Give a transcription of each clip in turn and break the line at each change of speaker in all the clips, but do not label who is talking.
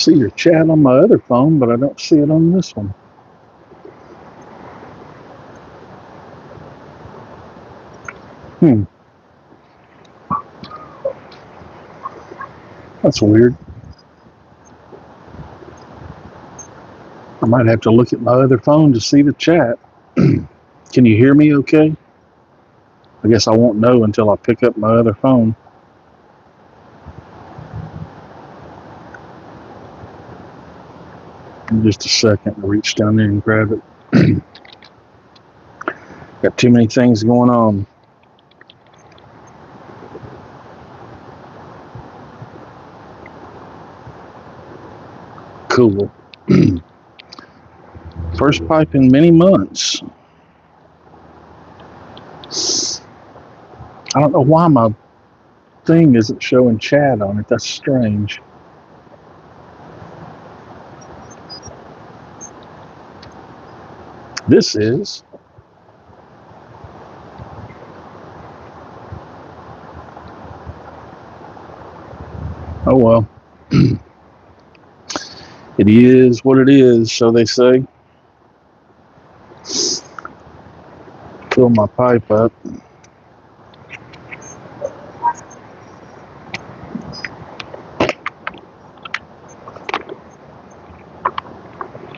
see your chat on my other phone, but I don't see it on this one. That's weird. I might have to look at my other phone to see the chat. Can you hear me okay? I guess I won't know until I pick up my other phone. In just a second, I'll reach down there and grab it. Got too many things going on. Cool. First pipe in many months. I don't know why my thing isn't showing chat on it. That's strange. This is. Oh well. It is what it is, so they say. Fill my pipe up.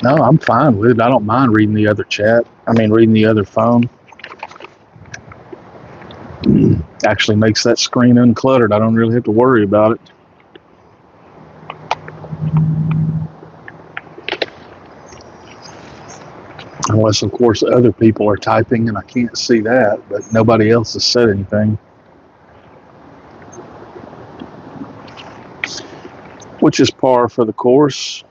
No, I'm fine with it. I don't mind reading the other chat. Reading the other phone. Actually makes that screen uncluttered. I don't really have to worry about it. Unless, of course, other people are typing and I can't see that, but nobody else has said anything. Which is par for the course.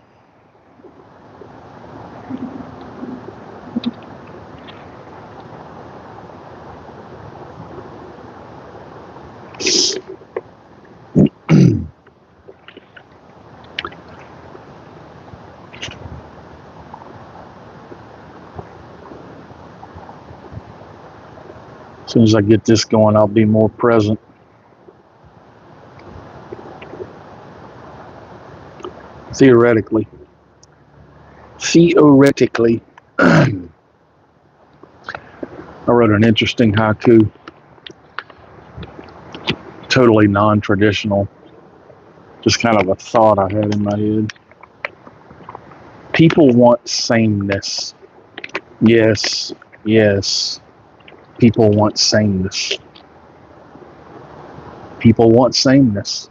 As soon as I get this going, I'll be more present. Theoretically. I wrote an interesting haiku. Totally non-traditional. Just kind of a thought I had in my head. People want sameness. Yes, yes. People want sameness. People want sameness.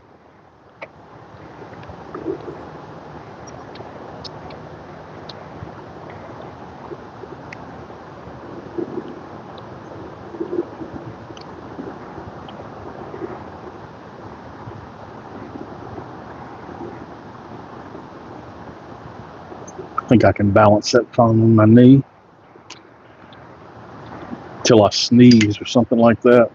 I think I can balance that phone on my knee till I sneeze or something like that.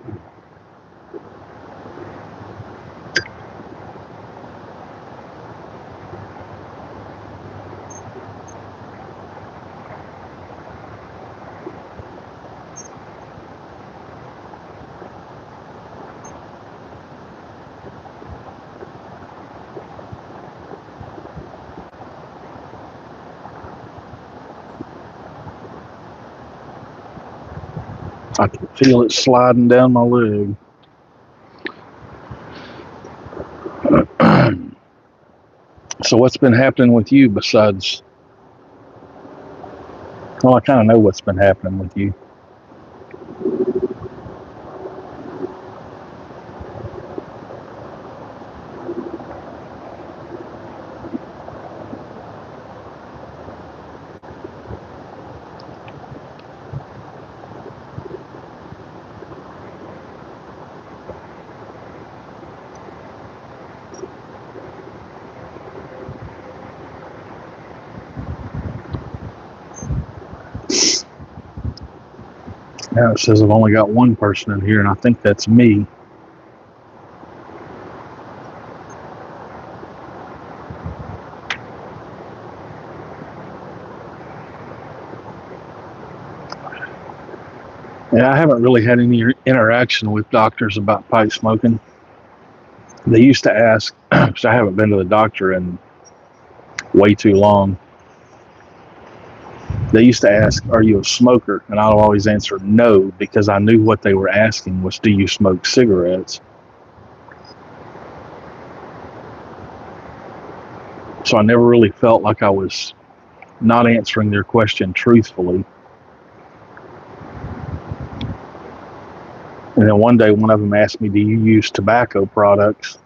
I can feel it sliding down my leg. So what's been happening with you besides... Well, I kind of know what's been happening with you. Now it says I've only got one person in here, and I think that's me. Yeah, I haven't really had any interaction with doctors about pipe smoking. They used to ask, because I haven't been to the doctor in way too long. They used to ask, "Are you a smoker?" And I'll always answer no, because I knew what they were asking was, "Do you smoke cigarettes?" So I never really felt like I was not answering their question truthfully. And then one day, one of them asked me, "Do you use tobacco products?"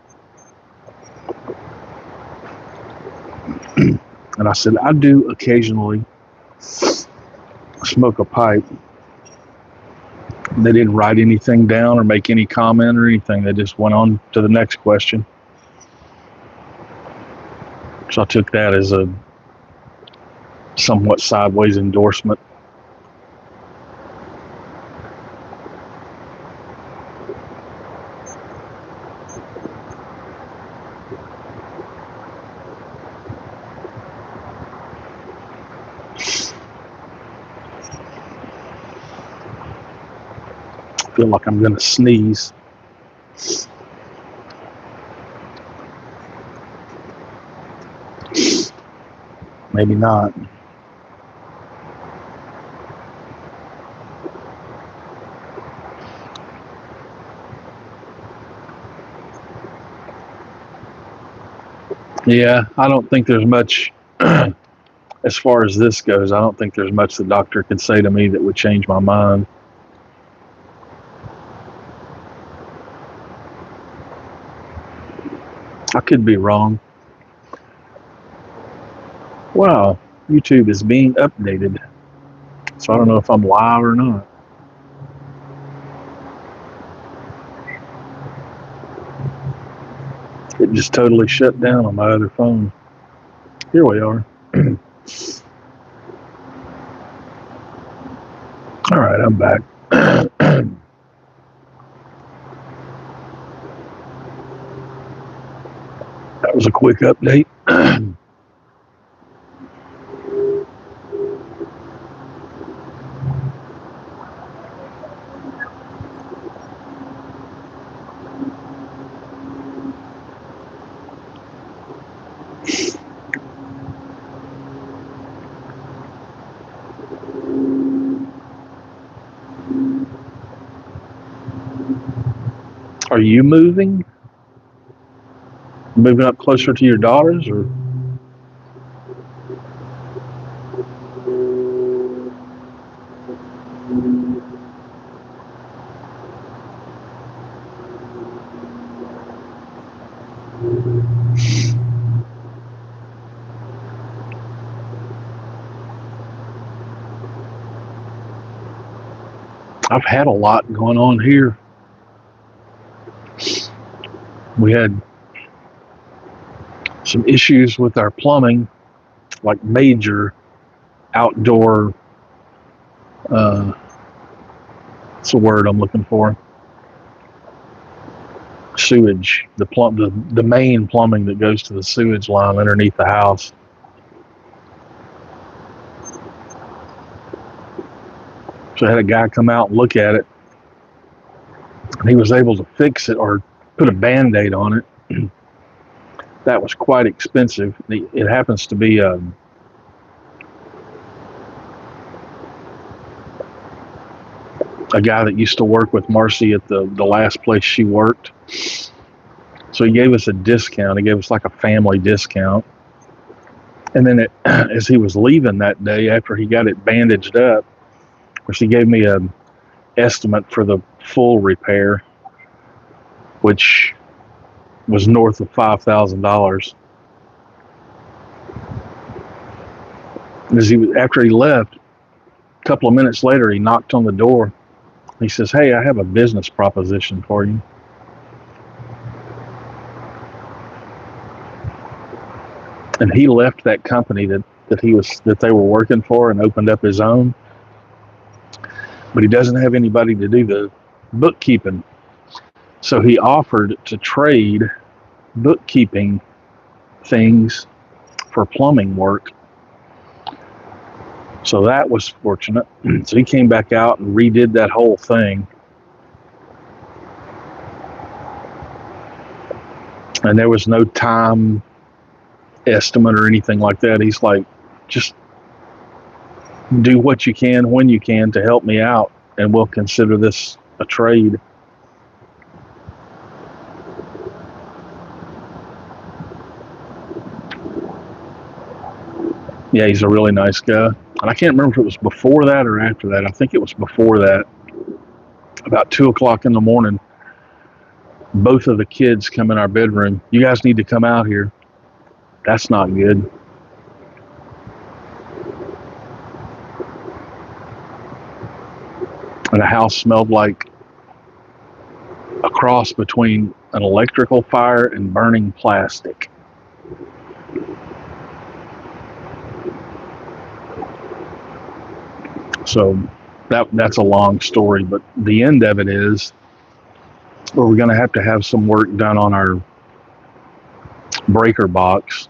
And I said, "I do occasionally smoke a pipe." They didn't write anything down or make any comment or anything. They just went on to the next question. So I took that as a somewhat sideways endorsement. I feel like I'm going to sneeze. Maybe not. Yeah, I don't think there's much, as far as this goes, I don't think there's much the doctor could say to me that would change my mind. I could be wrong. Wow, YouTube is being updated. So I don't know if I'm live or not. It just totally shut down on my other phone. Here we are. All right, I'm back. That was a quick update. Are you moving? Moving up closer to your daughters, or? I've had a lot going on here. We had some issues with our plumbing, like major outdoor, what's the word I'm looking for? Sewage, the main plumbing that goes to the sewage line underneath the house. So I had a guy come out and look at it, and he was able to fix it or put a Band-Aid on it. That was quite expensive. It happens to be a guy that used to work with Marcy at the last place she worked. So he gave us a discount. He gave us like a family discount. And then as he was leaving that day, after he got it bandaged up, of course, he gave me an estimate for the full repair, which was north of $5,000. After he left, a couple of minutes later, he knocked on the door. He says, "Hey, I have a business proposition for you." And he left that company that they were working for and opened up his own. But he doesn't have anybody to do the bookkeeping. So he offered to trade bookkeeping things for plumbing work. So that was fortunate. So he came back out and redid that whole thing. And there was no time estimate or anything like that. He's like, just do what you can when you can to help me out, and we'll consider this a trade. Yeah, he's a really nice guy. And I can't remember if it was before that or after that. I think it was before that. About 2 o'clock in the morning, both of the kids come in our bedroom. You guys need to come out here. That's not good. And the house smelled like a cross between an electrical fire and burning plastic. So that's a long story, but the end of it is we're going to have some work done on our breaker box,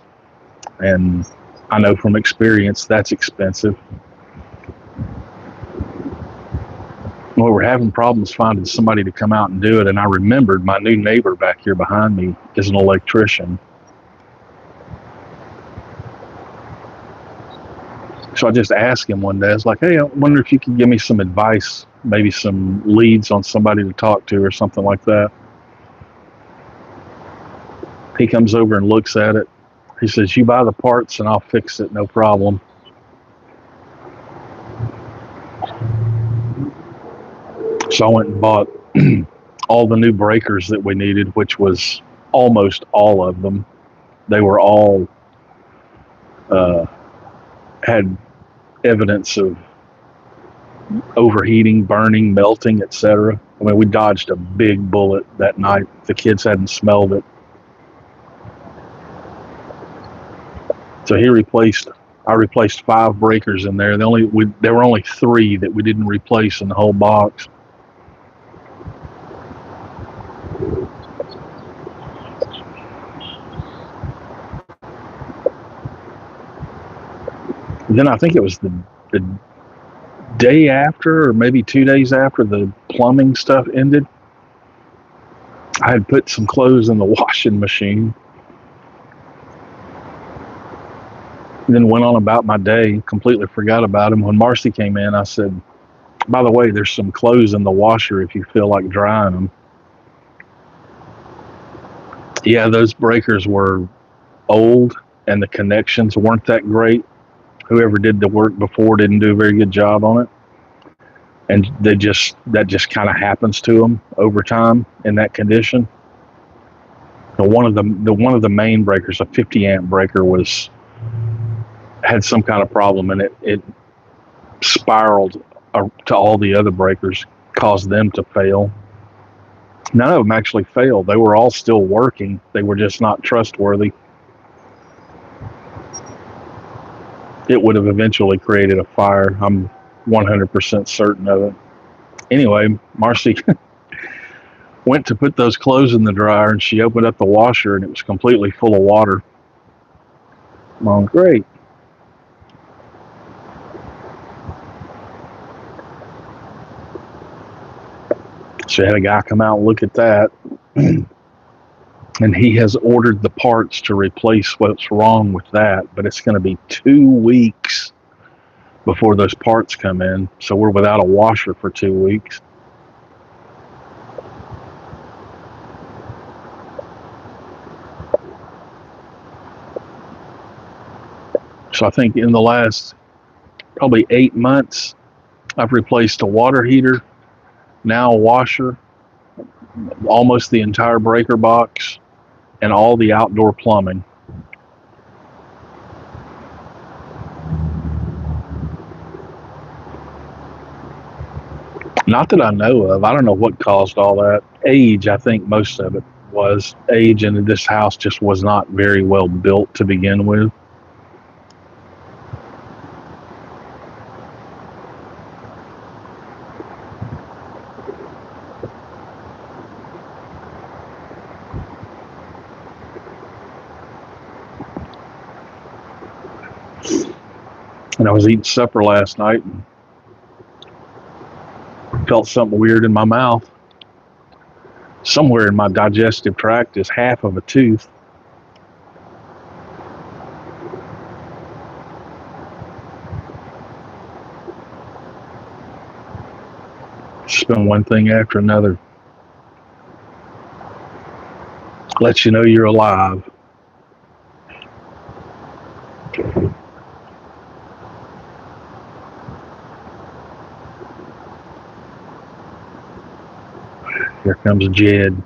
and I know from experience that's expensive. Well, we're having problems finding somebody to come out and do it, and I remembered my new neighbor back here behind me is an electrician. So I just asked him one day, I was like, hey, I wonder if you could give me some advice, maybe some leads on somebody to talk to or something like that. He comes over and looks at it. He says, you buy the parts and I'll fix it, no problem. So I went and bought all the new breakers that we needed, which was almost all of them. They were all had evidence of overheating, burning, melting, etc. I mean, we dodged a big bullet that night. The kids hadn't smelled it. So I replaced 5 breakers in there. There were only 3 that we didn't replace in the whole box. Then I think it was the day after, or maybe 2 days after the plumbing stuff ended, I had put some clothes in the washing machine. And then went on about my day, completely forgot about him. When Marcy came in, I said, by the way, there's some clothes in the washer if you feel like drying them. Yeah, those breakers were old and the connections weren't that great. Whoever did the work before didn't do a very good job on it. And that just kind of happens to them over time in that condition. One of the main breakers, a 50 amp breaker, had some kind of problem, and it spiraled to all the other breakers, caused them to fail. None of them actually failed. They were all still working. They were just not trustworthy. It would have eventually created a fire. I'm 100% certain of it. Anyway, Marcy went to put those clothes in the dryer, and she opened up the washer, and it was completely full of water. Well, great. She had a guy come out and look at that, and he has ordered the parts to replace what's wrong with that, but it's going to be 2 weeks before those parts come in, so we're without a washer for 2 weeks. So I think in the last probably 8 months, I've replaced a water heater, now a washer, almost the entire breaker box, and all the outdoor plumbing. Not that I know of. I don't know what caused all that. Age, I think most of it was age, and this house just was not very well built to begin with. And I was eating supper last night and felt something weird in my mouth. Somewhere in my digestive tract is half of a tooth. It's been one thing after another. Lets you know you're alive. Here comes Jed.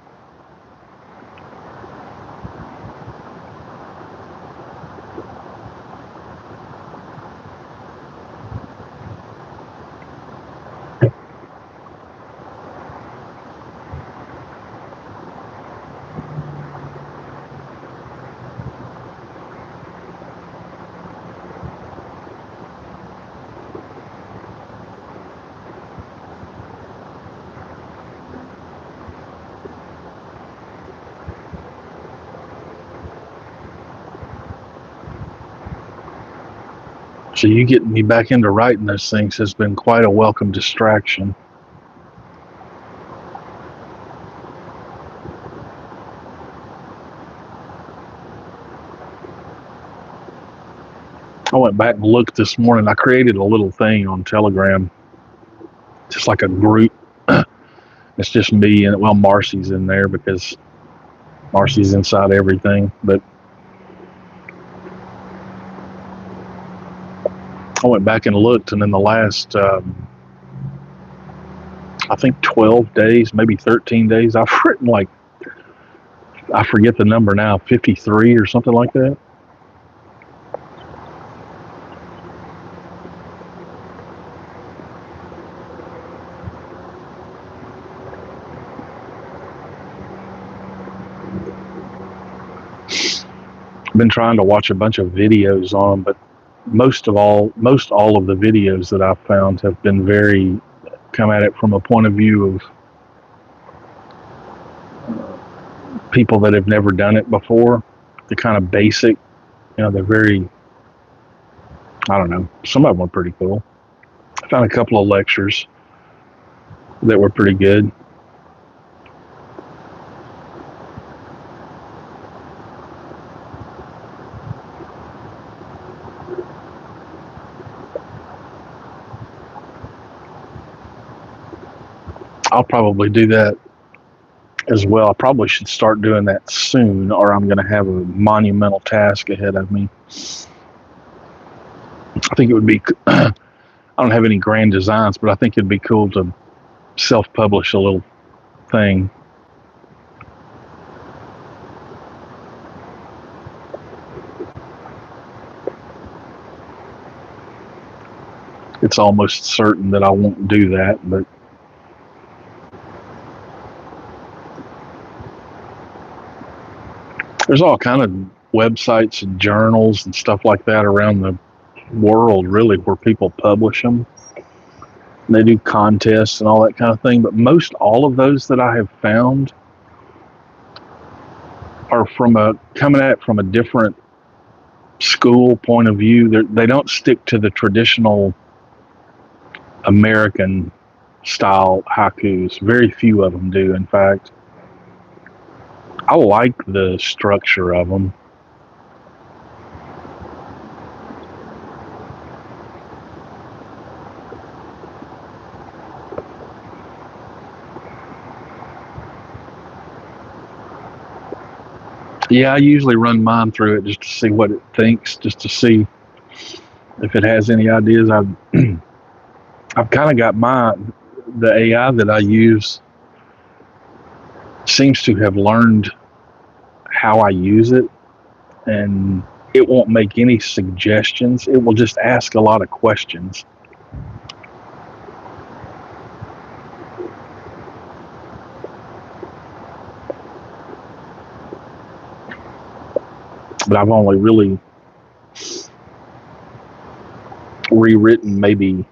So you getting me back into writing those things has been quite a welcome distraction. I went back and looked this morning. I created a little thing on Telegram, just like a group. It's just me and, well, Marcy's in there because Marcy's inside everything. But I went back and looked, and in the last, I think 12 days, maybe 13 days, I've written like, I forget the number now, 53 or something like that. I've been trying to watch a bunch of videos on them, but most all of the videos that I've found have been very, come at it from a point of view of people that have never done it before. They're kind of basic, they're very, I don't know, some of them are pretty cool. I found a couple of lectures that were pretty good. I'll probably do that as well. I probably should start doing that soon, or I'm going to have a monumental task ahead of me. I think it would be, I don't have any grand designs, but I think it'd be cool to self-publish a little thing. It's almost certain that I won't do that, but there's all kind of websites and journals and stuff like that around the world, really, where people publish them. They do contests and all that kind of thing, but most all of those that I have found are coming at it from a different school point of view. They don't stick to the traditional American style haikus. Very few of them do, in fact. I like the structure of them. Yeah, I usually run mine through it just to see what it thinks, just to see if it has any ideas. I've kind of got the AI that I use seems to have learned how I use it, and it won't make any suggestions. It will just ask a lot of questions. But I've only really rewritten maybe,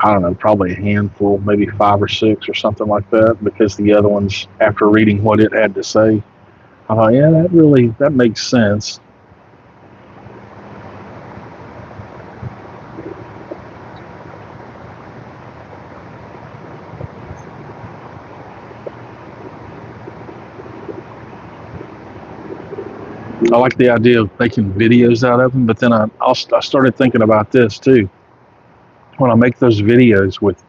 I don't know, probably a handful, maybe 5 or 6 or something like that, because the other ones, after reading what it had to say, I thought, yeah, that makes sense. I like the idea of making videos out of them, but then I started thinking about this too. When I make those videos with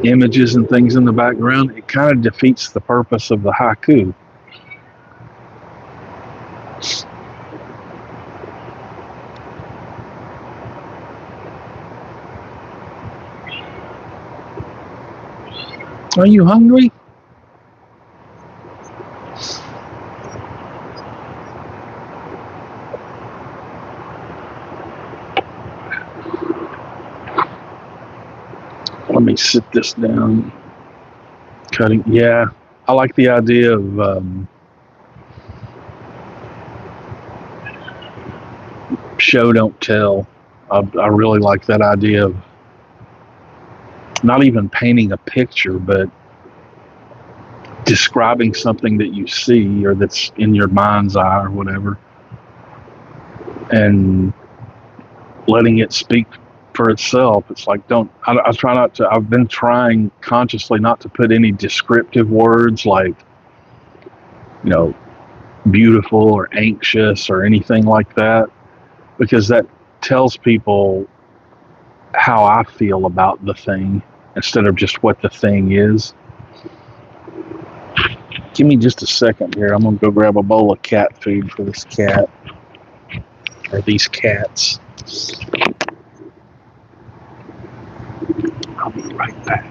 images and things in the background, it kind of defeats the purpose of the haiku. Are you hungry? Let me sit this down. Cutting. Yeah, I like the idea of show don't tell. I really like that idea of not even painting a picture, but describing something that you see or that's in your mind's eye or whatever, and letting it speak for itself. It's like, I try not to, I've been trying consciously not to put any descriptive words like, you know, beautiful or anxious or anything like that, because that tells people how I feel about the thing instead of just what the thing is. Give me just a second here. I'm going to go grab a bowl of cat food for this cat, or these cats. I'll be right back.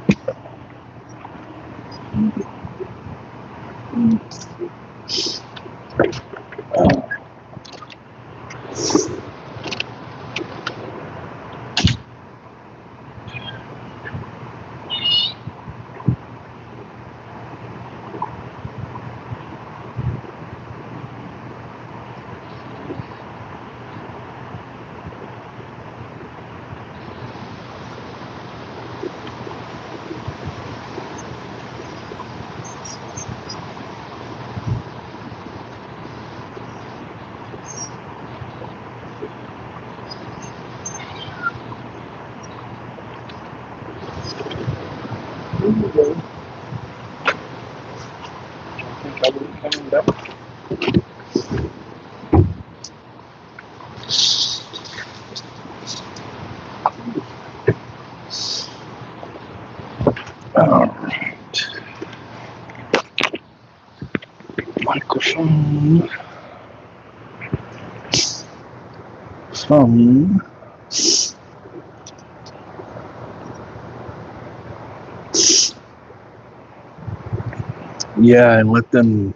All right. Microphone. Phone. Yeah, and let them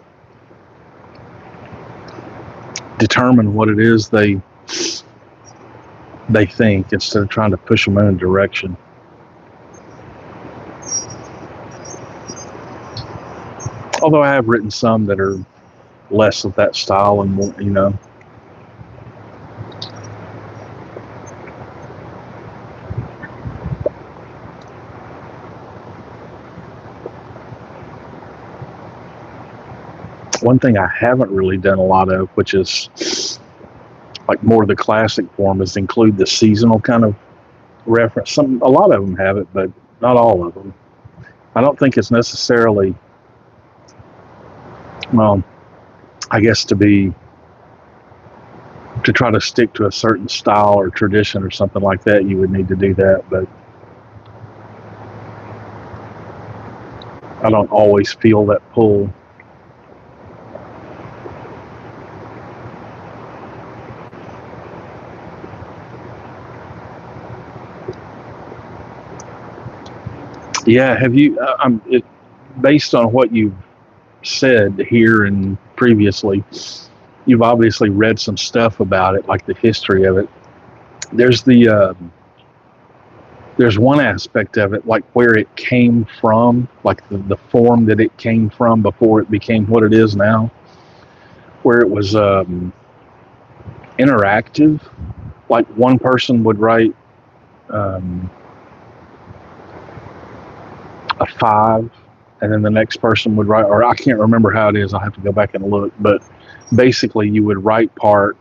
determine what it is they think instead of trying to push them in a direction. Although I have written some that are less of that style and more, you know. One thing I haven't really done a lot of, which is like more of the classic form, is include the seasonal kind of reference. A lot of them have it, but not all of them. I don't think it's necessarily, well, I guess to try to stick to a certain style or tradition or something like that, you would need to do that, but I don't always feel that pull. Yeah, have you, based on what you've said here and previously, you've obviously read some stuff about it, like the history of it. There's there's one aspect of it, like where it came from, like the form that it came from before it became what it is now, where it was interactive. Like one person would write a 5, and then the next person would write, or I can't remember how it is, I'll have to go back and look, but basically you would write part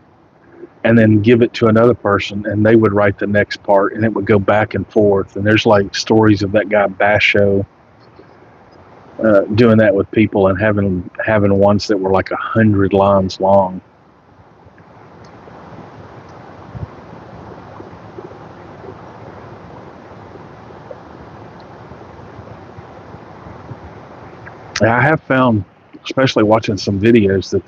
and then give it to another person and they would write the next part, and it would go back and forth. And there's like stories of that guy Basho doing that with people and having ones that were like 100 lines long. I have found, especially watching some videos, that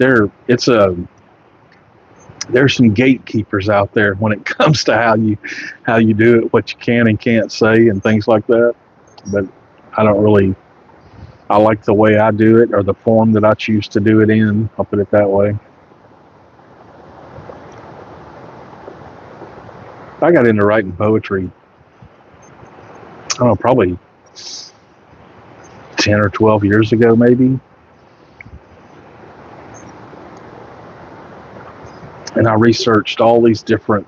there's some gatekeepers out there when it comes to how you do it, what you can and can't say, and things like that. But I don't really. I like the way I do it, or the form that I choose to do it in. I'll put it that way. I got into writing poetry, I don't know, probably 10 or 12 years ago, maybe. And I researched all these different,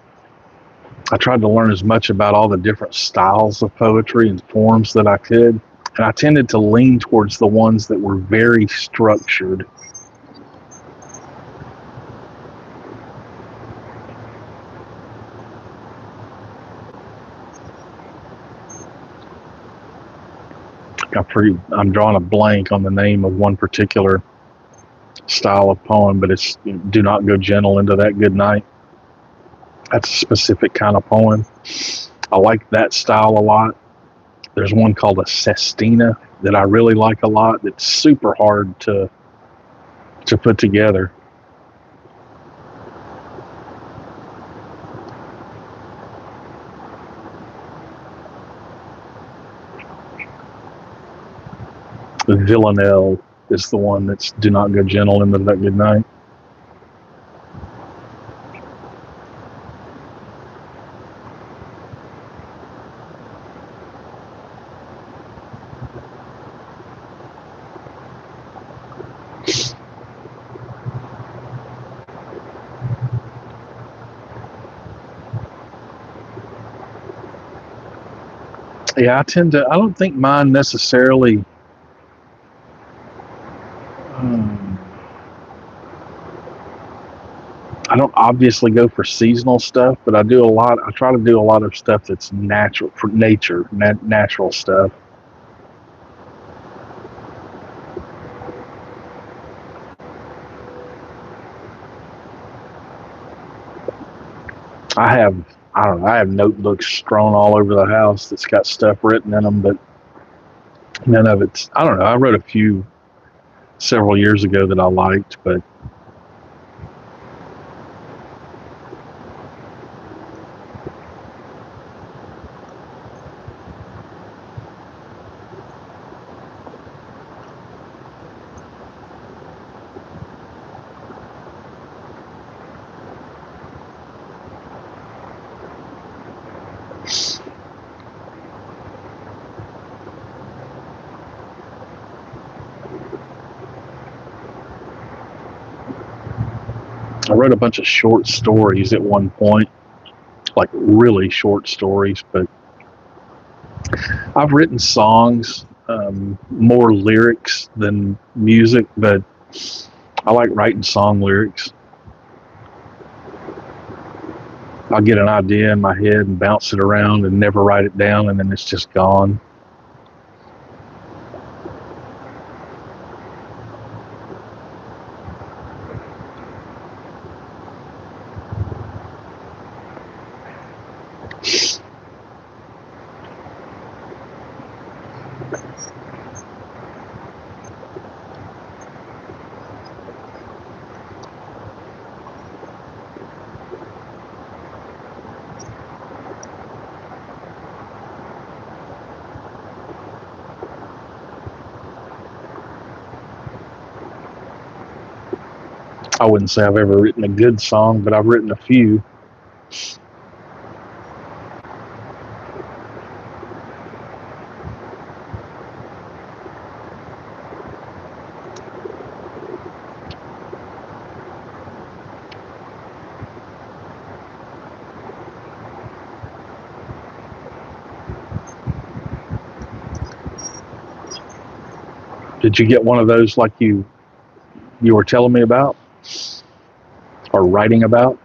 I tried to learn as much about all the different styles of poetry and forms that I could. And I tended to lean towards the ones that were very structured. I'm drawing a blank on the name of one particular style of poem, but it's "Do Not Go Gentle Into That Good Night." That's a specific kind of poem. I like that style a lot. There's one called a sestina that I really like a lot. That's super hard to put together. The villanelle is the one that's "Do Not Go Gentle Into That Good Night." Yeah, I don't think mine necessarily, um, I don't obviously go for seasonal stuff, but I try to do a lot of stuff that's natural, for nature, natural stuff. I have, I don't know, I have notebooks strewn all over the house that's got stuff written in them, but none of it's, I don't know, I wrote a few several years ago that I liked, but I wrote a bunch of short stories at one point, like really short stories, but I've written songs, more lyrics than music, but I like writing song lyrics. I'll get an idea in my head and bounce it around and never write it down, and then it's just gone. I wouldn't say I've ever written a good song, but I've written a few. Did you get one of those like you were telling me about or writing about?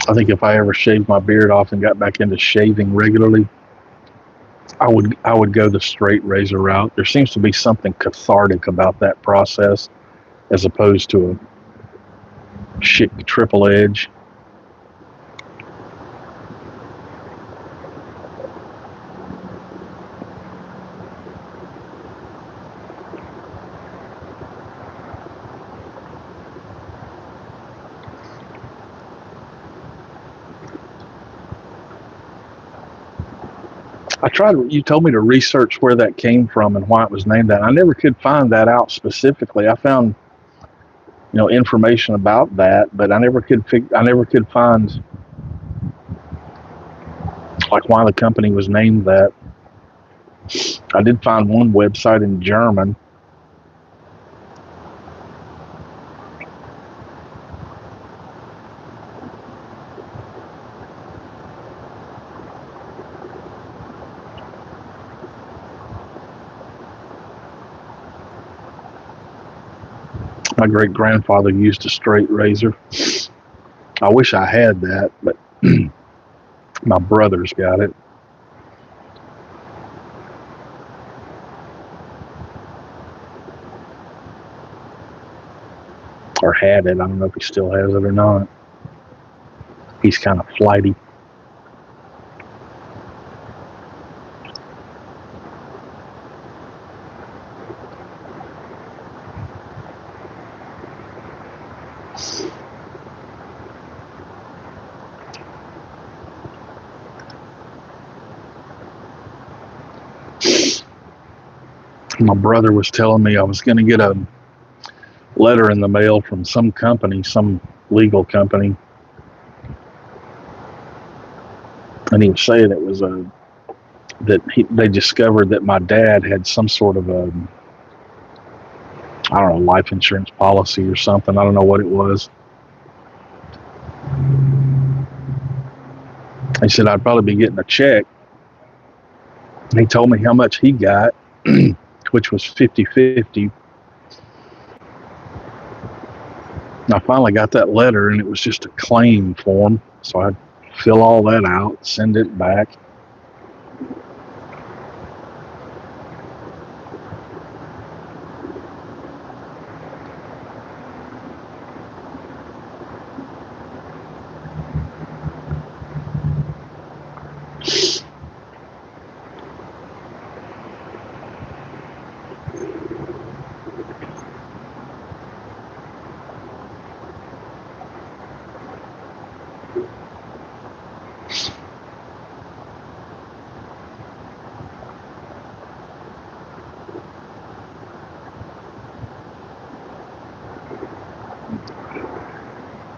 I think if I ever shaved my beard off and got back into shaving regularly, I would go the straight razor route. There seems to be something cathartic about that process as opposed to a shit triple edge. You told me to research where that came from and why it was named that. I never could find that out specifically. I found, information about that, but I never could find like why the company was named that. I did find one website in German. My great grandfather used a straight razor. I wish I had that, but my brother's got it. Or had it. I don't know if he still has it or not. He's kind of flighty. My brother was telling me I was going to get a letter in the mail from some company, some legal company, and he was saying it was they discovered that my dad had some sort of I don't know, life insurance policy or something. I don't know what it was. He said I'd probably be getting a check. He told me how much he got, which was 50-50. I finally got that letter, and it was just a claim form. So I'd fill all that out, send it back.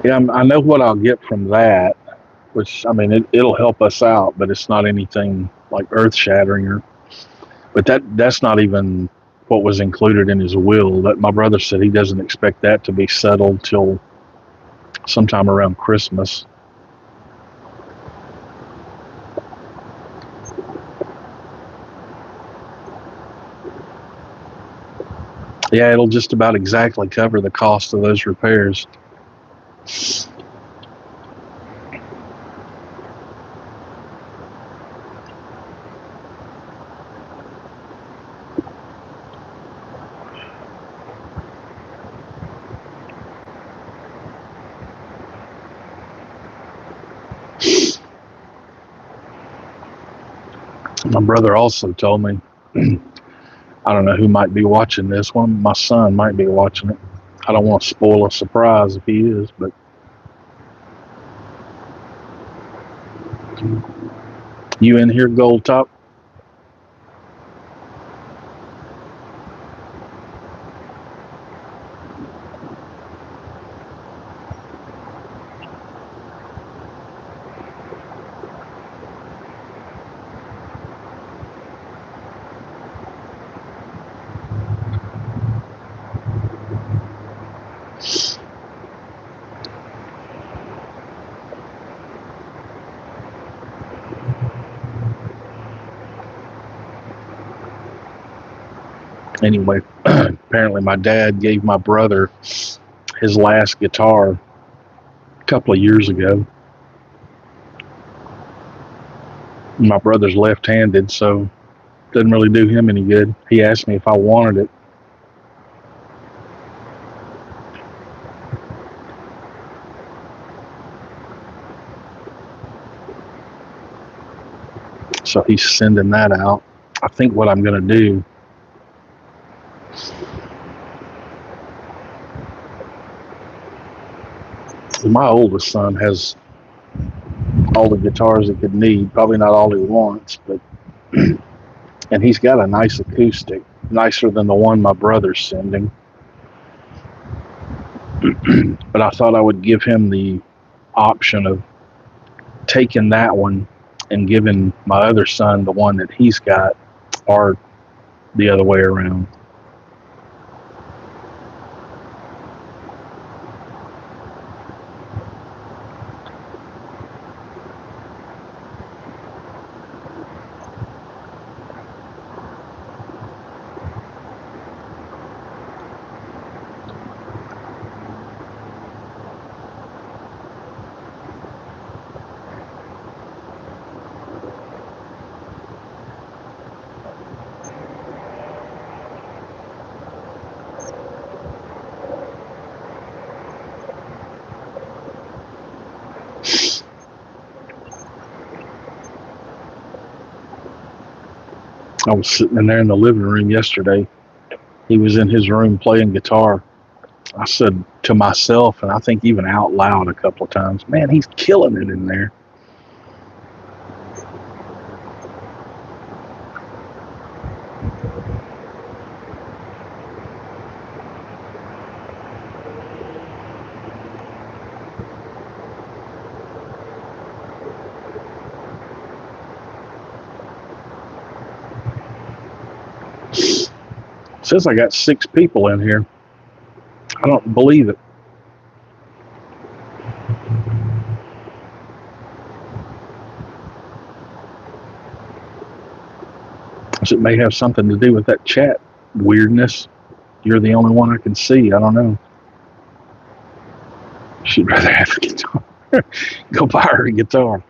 Yeah, I know what I'll get from that, which, I mean, it'll help us out, but it's not anything like earth-shattering. But that's not even what was included in his will. That my brother said he doesn't expect that to be settled till sometime around Christmas. Yeah, it'll just about exactly cover the cost of those repairs. My brother also told me, I don't know who might be watching this one. My son might be watching it. I don't want to spoil a surprise if he is, but you in here, Gold Top? Anyway, apparently my dad gave my brother his last guitar a couple of years ago. My brother's left-handed, so it doesn't really do him any good. He asked me if I wanted it. So he's sending that out. I think what I'm going to do, my oldest son has all the guitars he could need, probably not all he wants, but and he's got a nice acoustic, nicer than the one my brother's sending. But I thought I would give him the option of taking that one and giving my other son the one that he's got, or the other way around. I was sitting in there in the living room yesterday. He was in his room playing guitar. I said to myself, and I think even out loud a couple of times, man, he's killing it in there. It says I got 6 people in here. I don't believe it. So it may have something to do with that chat weirdness. You're the only one I can see. I don't know. She'd rather have a guitar. Go buy her a guitar.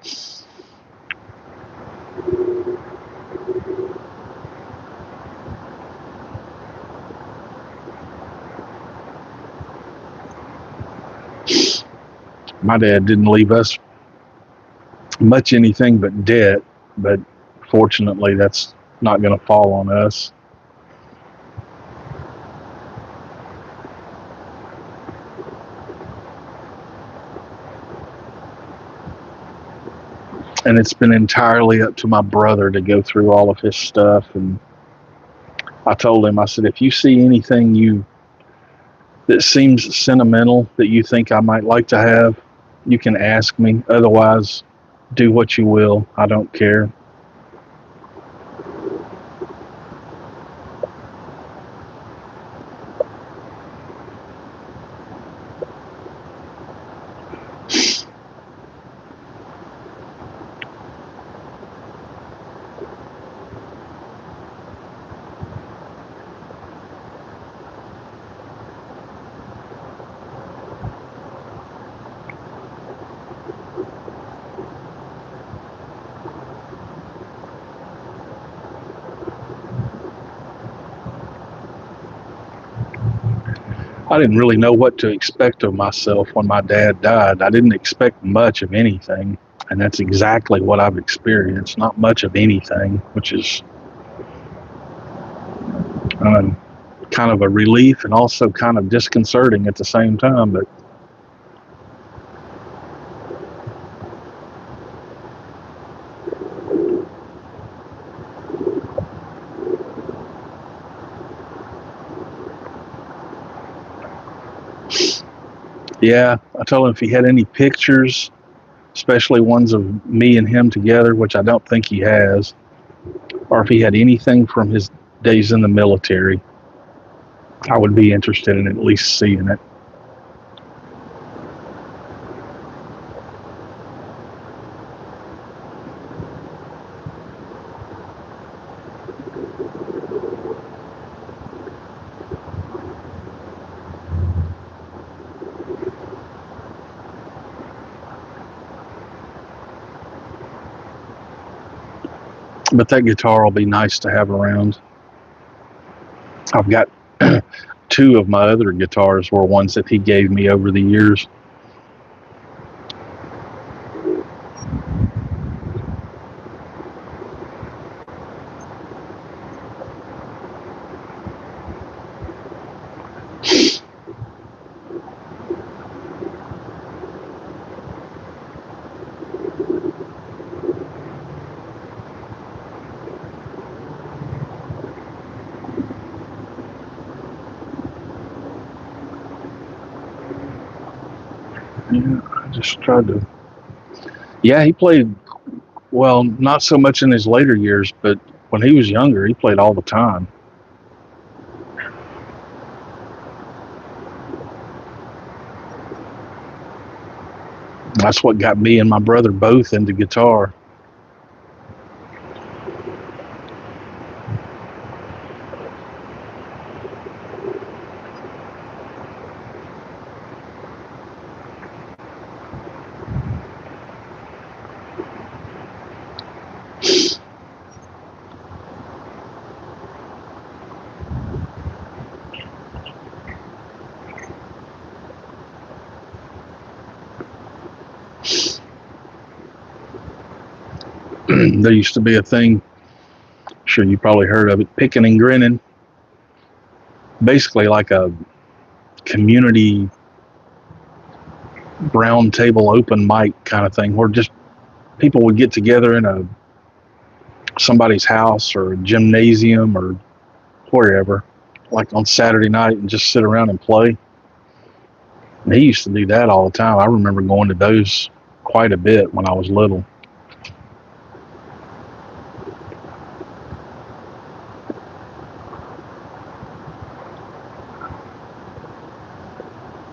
My dad didn't leave us much anything but debt, but fortunately that's not going to fall on us. And it's been entirely up to my brother to go through all of his stuff. And I told him, I said, if you see anything that seems sentimental that you think I might like to have, you can ask me. Otherwise, do what you will. I don't care. I didn't really know what to expect of myself when my dad died. I didn't expect much of anything, and that's exactly what I've experienced. Not much of anything, which is kind of a relief and also kind of disconcerting at the same time. But yeah, I told him if he had any pictures, especially ones of me and him together, which I don't think he has, or if he had anything from his days in the military, I would be interested in at least seeing it. But that guitar will be nice to have around. I've got two of my other guitars were ones that he gave me over the years. Yeah, I just tried to. Yeah, he played, well, not so much in his later years, but when he was younger, he played all the time. That's what got me and my brother both into guitar. There used to be a thing, I'm sure you probably heard of it, picking and grinning. Basically like a community round table open mic kind of thing, where just people would get together in somebody's house or a gymnasium or wherever, like on Saturday night, and just sit around and play. And he used to do that all the time. I remember going to those quite a bit when I was little.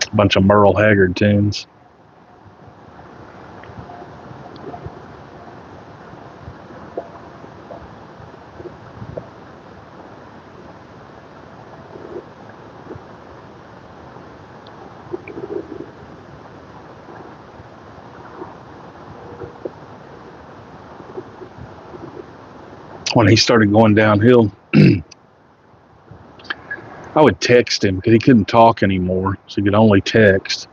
A bunch of Merle Haggard tunes. When he started going downhill, I would text him because he couldn't talk anymore, so he could only text.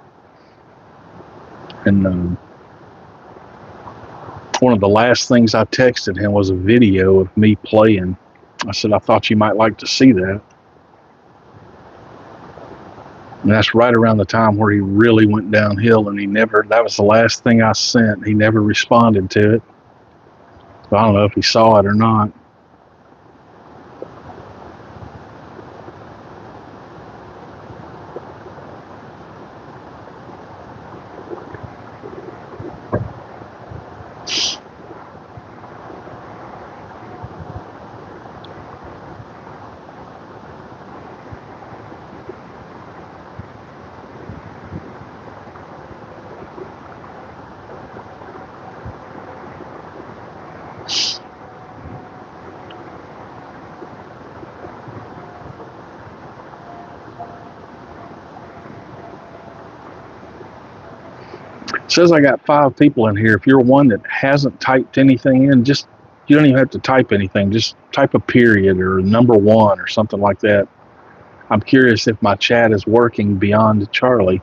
And one of the last things I texted him was a video of me playing. I said, I thought you might like to see that. And that's right around the time where he really went downhill, and that was the last thing I sent. He never responded to it. So I don't know if he saw it or not. It says I got 5 people in here. If you're one that hasn't typed anything in, you don't even have to type anything. Just type a period or number 1 or something like that. I'm curious if my chat is working beyond Charlie.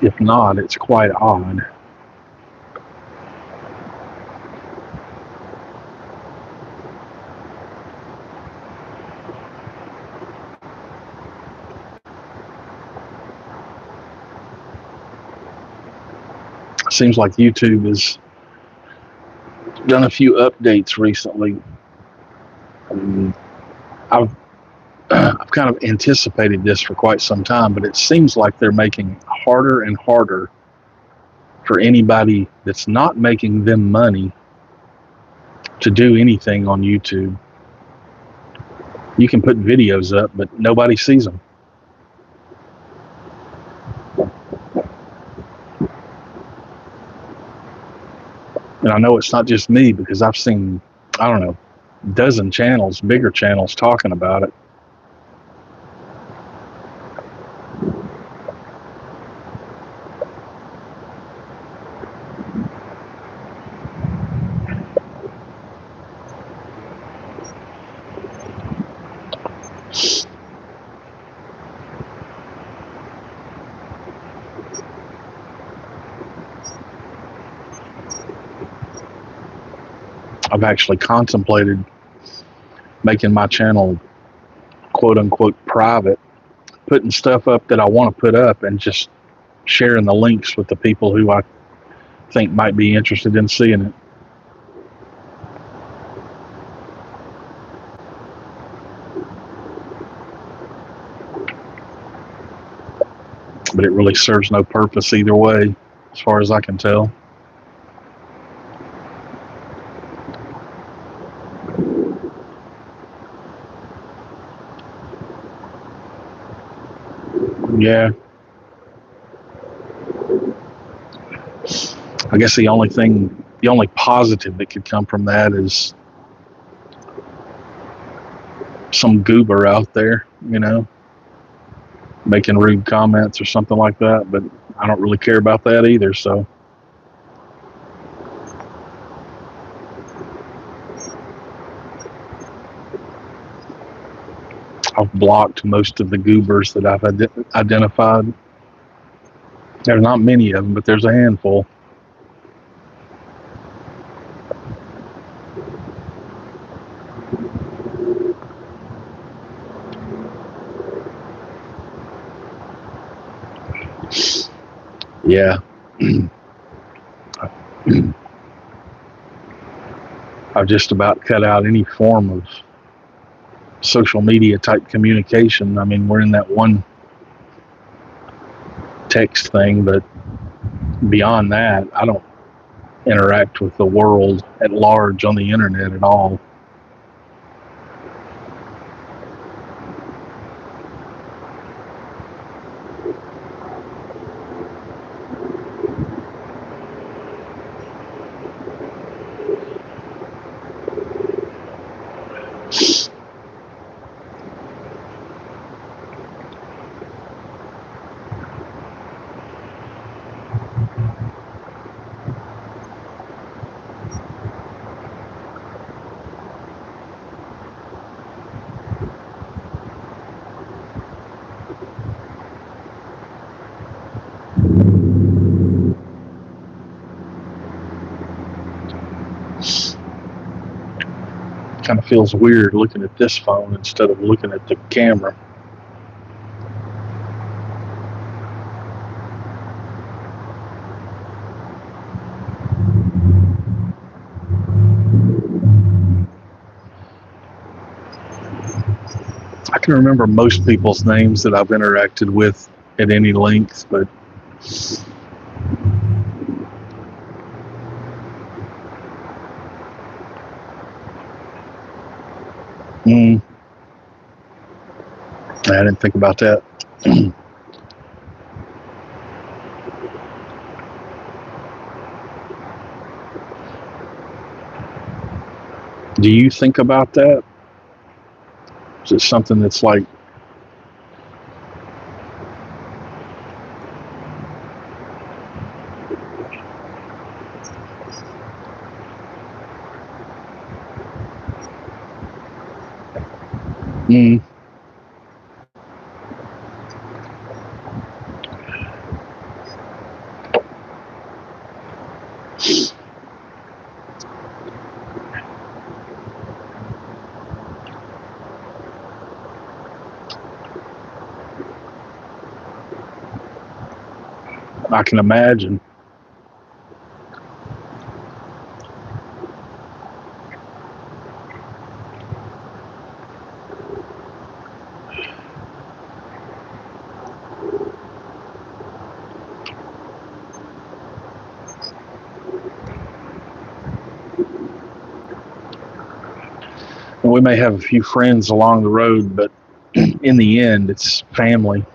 If not, it's quite odd. Seems like YouTube has done a few updates recently. I've kind of anticipated this for quite some time, but it seems like they're making it harder and harder for anybody that's not making them money to do anything on YouTube. You can put videos up, but nobody sees them. And I know it's not just me because I've seen, I don't know, a dozen channels, bigger channels talking about it. I've actually contemplated making my channel quote unquote private, putting stuff up that I want to put up and just sharing the links with the people who I think might be interested in seeing it. But it really serves no purpose either way, as far as I can tell. Yeah. I guess the only positive that could come from that is some goober out there, making rude comments or something like that. But I don't really care about that either, so. I've blocked most of the goobers that I've identified. There's not many of them, but there's a handful. Yeah. I've just about cut out any form of social media type communication. I mean, we're in that one text thing, but beyond that, I don't interact with the world at large on the internet at all. Kind of feels weird looking at this phone instead of looking at the camera. I can remember most people's names that I've interacted with at any length, but I didn't think about that. Do you think about that? Is it something that's like, I can imagine. And we may have a few friends along the road, but in the end, it's family.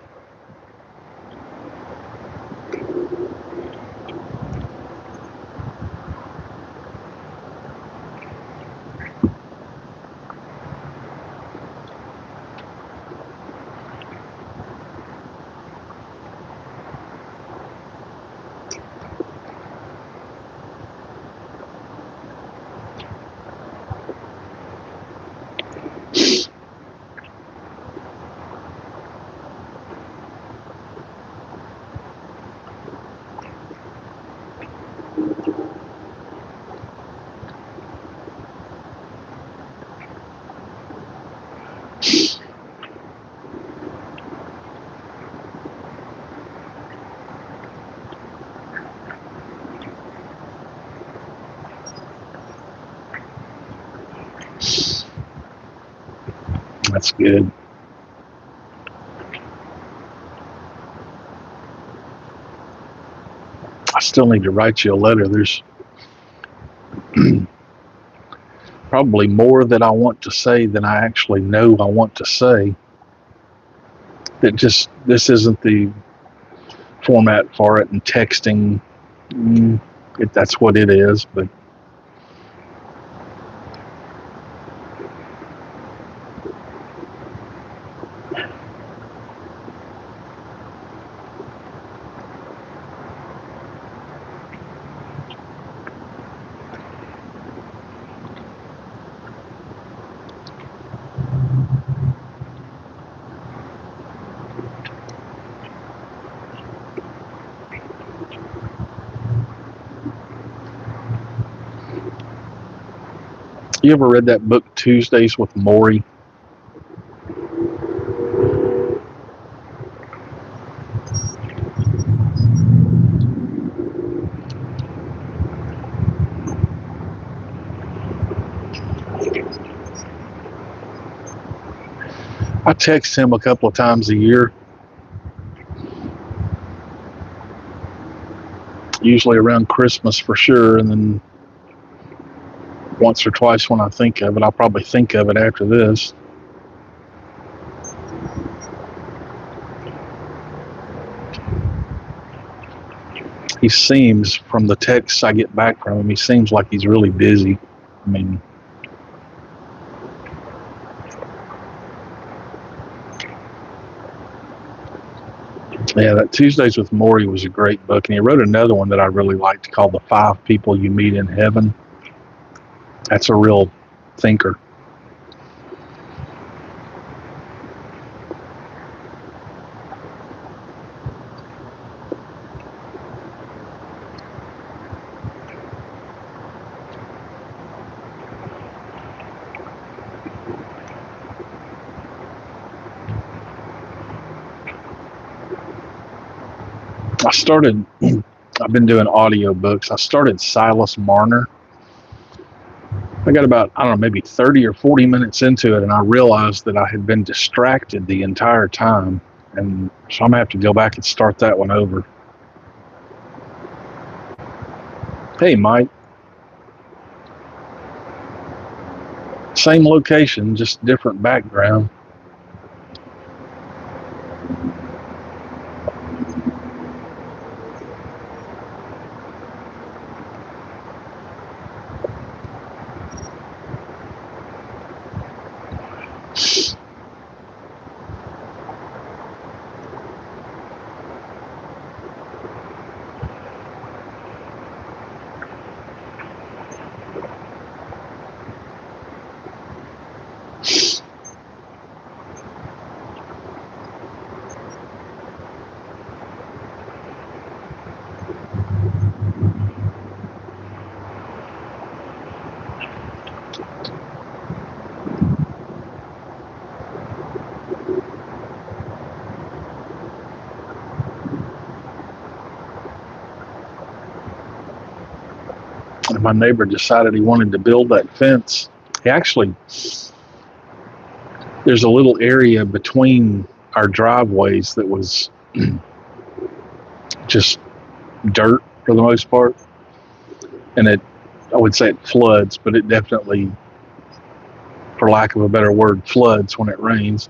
That's good. I still need to write you a letter. There's probably more that I want to say than I actually know I want to say. That just, this isn't the format for it, and texting, that's what it is. But you ever read that book Tuesdays with Maury? I text him a couple of times a year, usually around Christmas for sure, and then once or twice when I think of it. I'll probably think of it after this. He seems, from the texts I get back from him, he seems like he's really busy. I mean, yeah, that Tuesdays with Maury was a great book, and he wrote another one that I really liked called The 5 People You Meet in Heaven. That's a real thinker. I've been doing audiobooks. I started Silas Marner. I got about, I don't know, maybe 30 or 40 minutes into it, and I realized that I had been distracted the entire time. And so I'm going to have to go back and start that one over. Hey, Mike. Same location, just different background. And my neighbor decided he wanted to build that fence. He actually, there's a little area between our driveways that was just dirt for the most part. And I would say it floods, but it definitely, for lack of a better word, floods when it rains.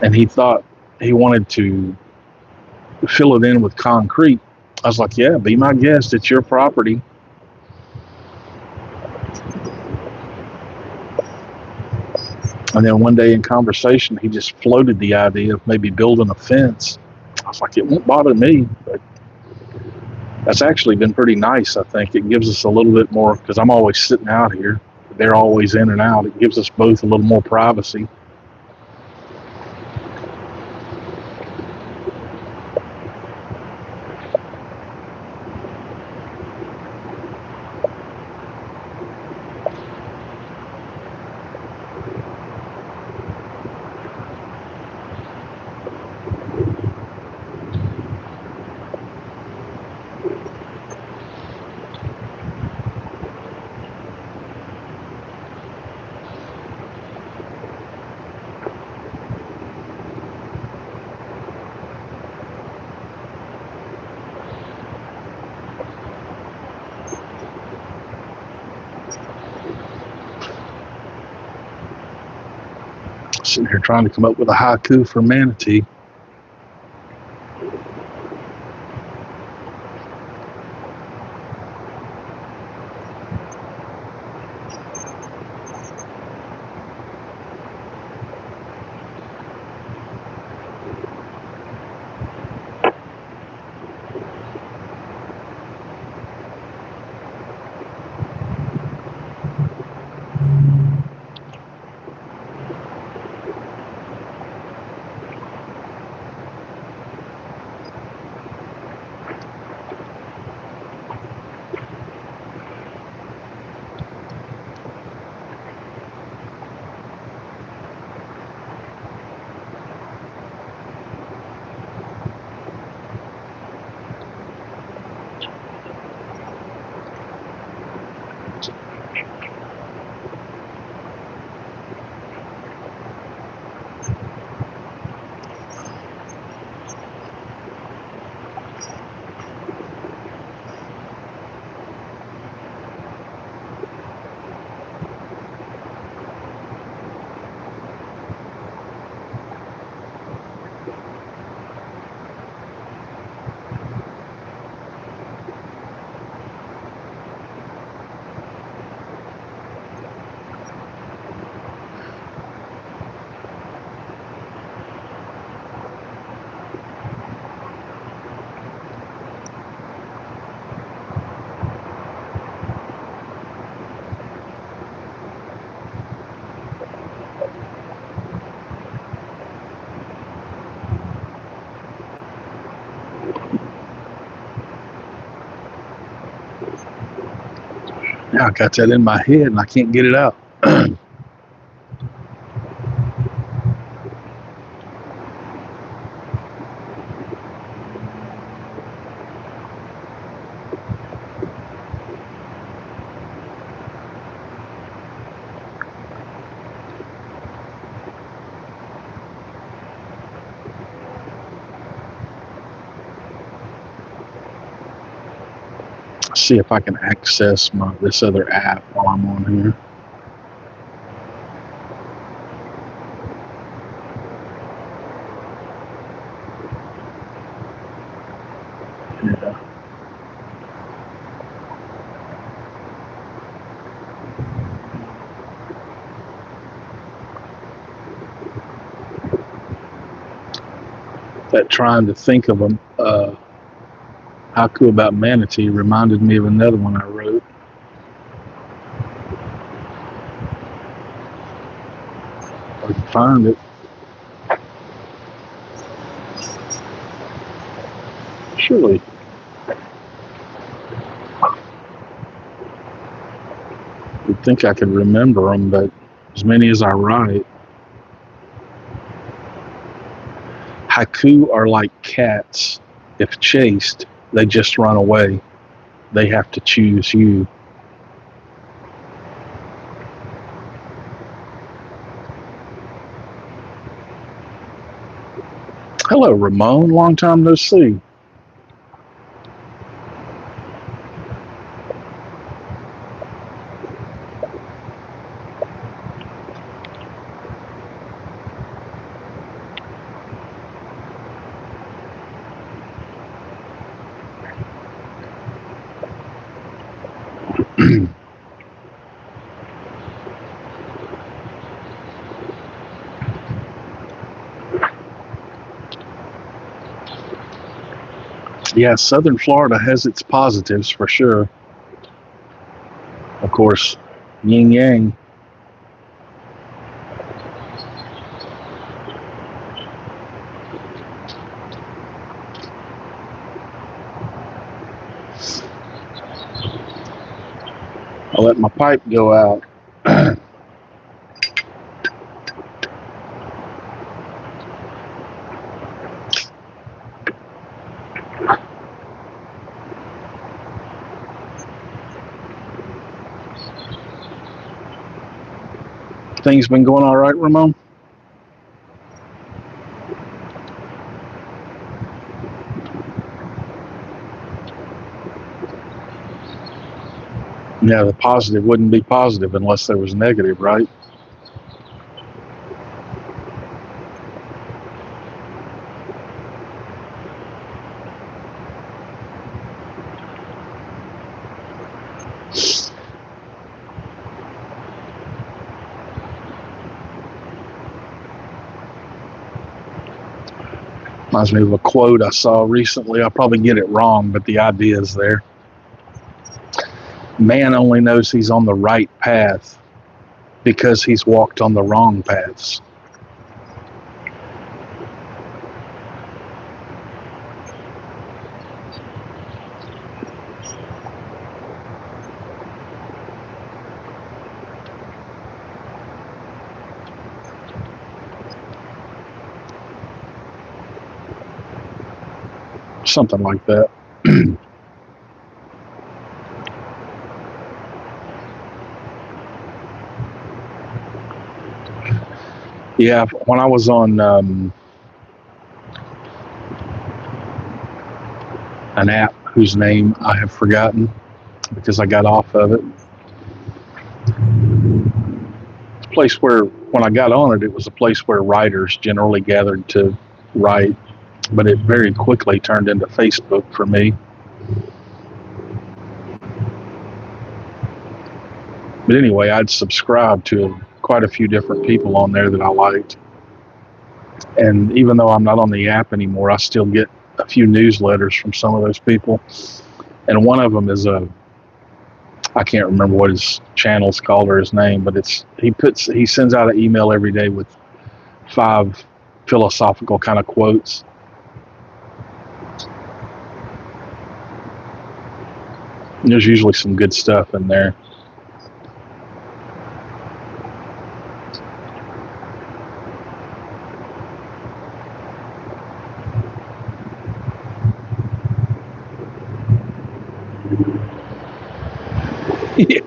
And he thought he wanted to fill it in with concrete. I was like, yeah, be my guest. It's your property. And then one day in conversation, he just floated the idea of maybe building a fence. I was like, it won't bother me, but that's actually been pretty nice, I think. It gives us a little bit more, because I'm always sitting out here. They're always in and out. It gives us both a little more privacy. Sitting here trying to come up with a haiku for manatee. Now I got that in my head and I can't get it out. See if I can access this other app while I'm on here. Yeah. That trying to think of a haiku about manatee reminded me of another one I wrote. If I can find it. Surely. You'd think I could remember them, but as many as I write. Haiku are like cats. If chased, they just run away. They have to choose you. Hello, Ramon. Long time no see. Yeah, Southern Florida has its positives for sure. Of course, yin yang. I'll let my pipe go out. Things been going all right, Ramon? Yeah, the positive wouldn't be positive unless there was negative, right? Reminds me of a quote I saw recently. I'll probably get it wrong, but the idea is there. Man only knows he's on the right path because he's walked on the wrong paths. Something like that. Yeah, when I was on an app whose name I have forgotten because I got off of it. It's a place where, when I got on it, it was a place where writers generally gathered to write, but it very quickly turned into Facebook for me. But anyway, I'd subscribed to quite a few different people on there that I liked. And even though I'm not on the app anymore, I still get a few newsletters from some of those people. And one of them is I can't remember what his channel's called or his name, but he sends out an email every day with 5 philosophical kind of quotes. And there's usually some good stuff in there. Yeah,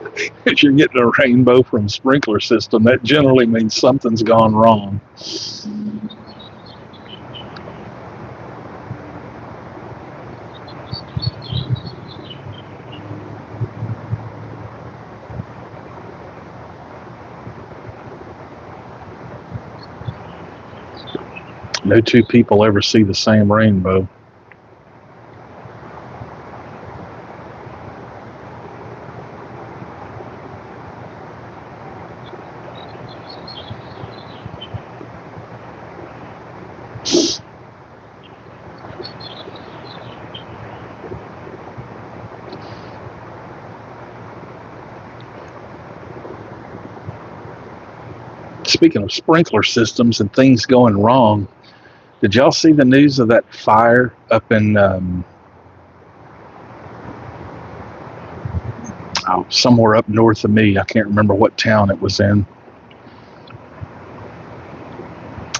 if you're getting a rainbow from a sprinkler system, that generally means something's gone wrong. No two people ever see the same rainbow. Speaking of sprinkler systems and things going wrong, did y'all see the news of that fire up in somewhere up north of me? I can't remember what town it was in.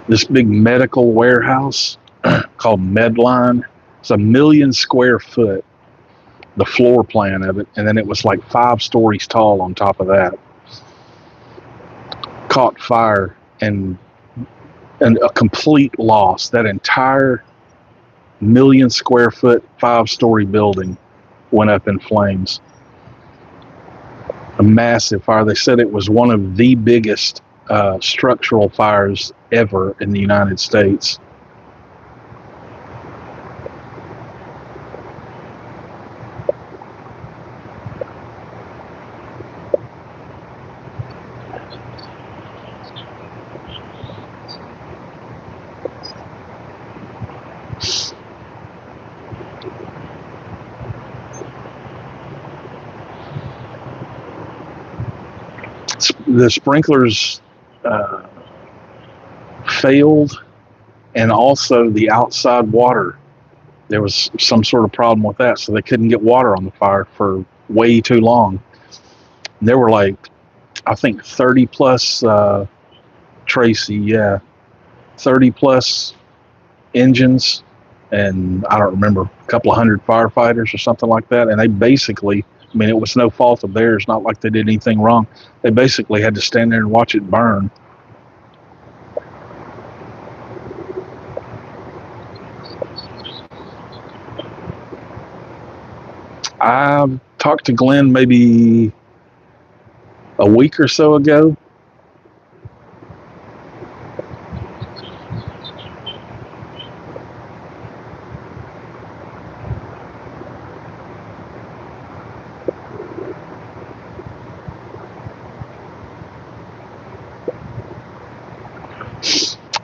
This big medical warehouse called Medline. It's 1 million square foot, the floor plan of it, and then it was like 5 stories tall on top of that. Caught fire and a complete loss. That entire 1 million square foot 5-story building went up in flames. A massive fire. They said it was one of the biggest structural fires ever in the United States. The sprinklers failed, and also the outside water, there was some sort of problem with that, so they couldn't get water on the fire for way too long. And there were like, I think 30 plus Tracy, 30 plus engines, and I don't remember, a couple of hundred firefighters or something like that. And they basically, I mean, it was no fault of theirs, not like they did anything wrong. They basically had to stand there and watch it burn. I talked to Glenn maybe a week or so ago.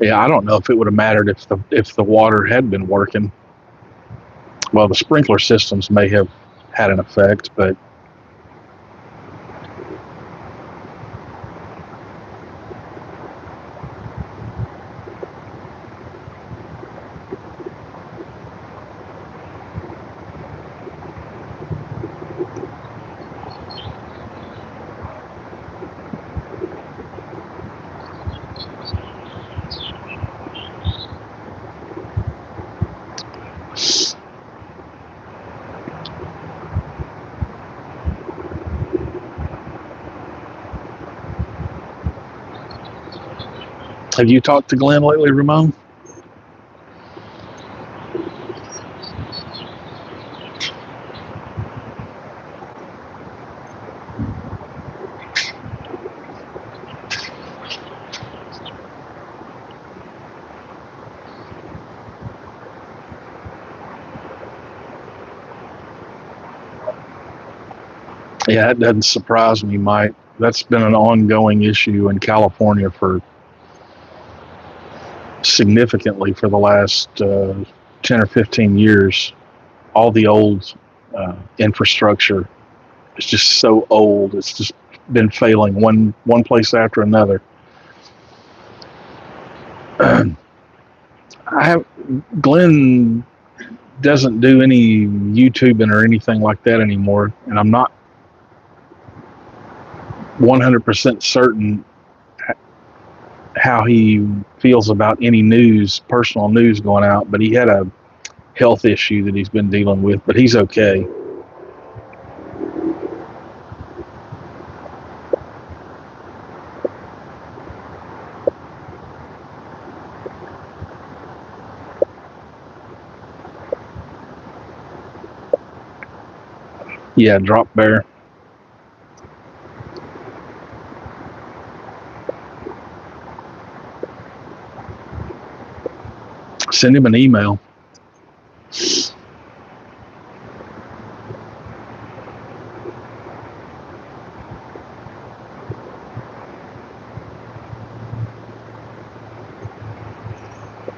Yeah, I don't know if it would have mattered if the water had been working. Well, the sprinkler systems may have had an effect, but have you talked to Glenn lately, Ramon? Yeah, it doesn't surprise me, Mike. That's been an ongoing issue in California for significantly for the last 10 or 15 years. All the old infrastructure is just so old. It's just been failing one place after another. I have Glenn doesn't do any YouTubing or anything like that anymore, and I'm not 100% certain how he feels about any news, personal news going out, but he had a health issue that he's been dealing with, but he's okay. Yeah, drop bear. Send him an email.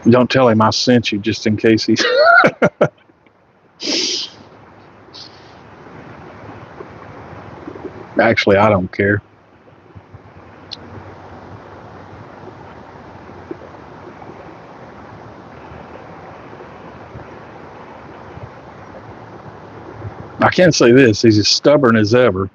Don't tell him I sent you, just in case he's. Actually, I don't care. I can say this: he's as stubborn as ever.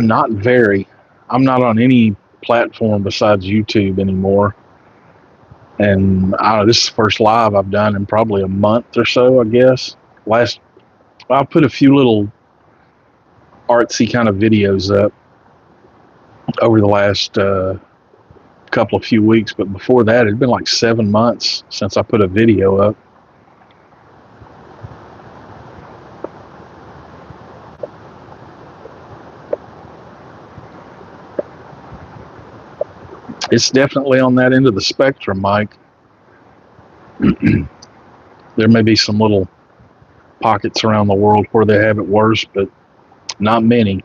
Not very. I'm not on any platform besides YouTube anymore. And this is the first live I've done in probably a month or so, I guess. I put a few little artsy kind of videos up over the last few weeks, but before that, it'd been like 7 months since I put a video up. It's definitely on that end of the spectrum, Mike. There may be some little pockets around the world where they have it worse, but not many.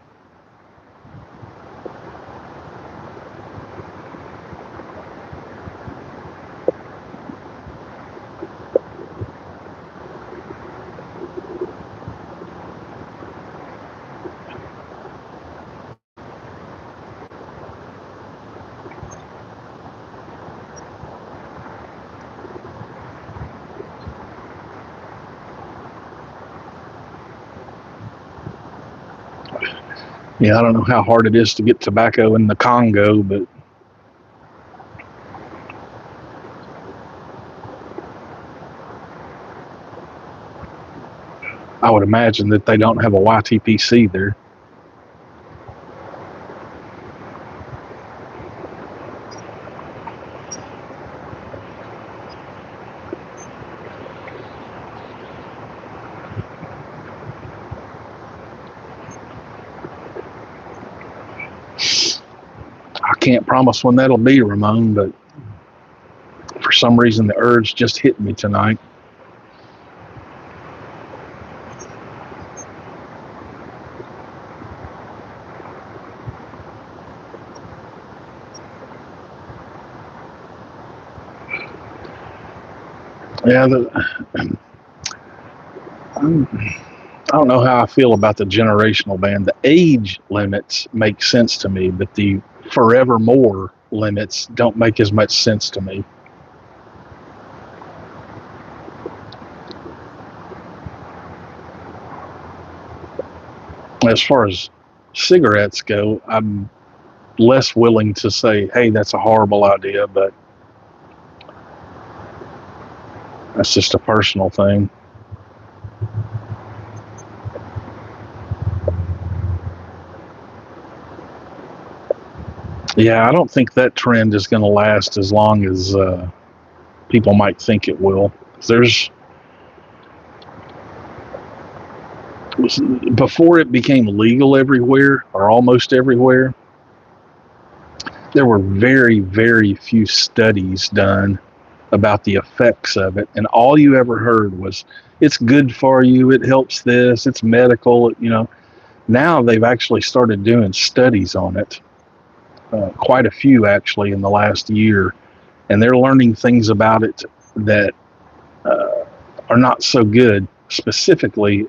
Yeah, I don't know how hard it is to get tobacco in the Congo, but I would imagine that they don't have a YTPC there. I can't promise when that'll be, Ramon, but for some reason the urge just hit me tonight. Yeah, I don't know how I feel about the generational ban. The age limits make sense to me, but the forevermore limits don't make as much sense to me. As far as cigarettes go, I'm less willing to say, hey, that's a horrible idea, but that's just a personal thing. Yeah, I don't think that trend is going to last as long as people might think it will. There's Before it became legal everywhere, or almost everywhere, there were very, very few studies done about the effects of it, and all you ever heard was it's good for you, it helps this, it's medical. Now they've actually started doing studies on it, quite a few actually in the last year, and they're learning things about it that are not so good, specifically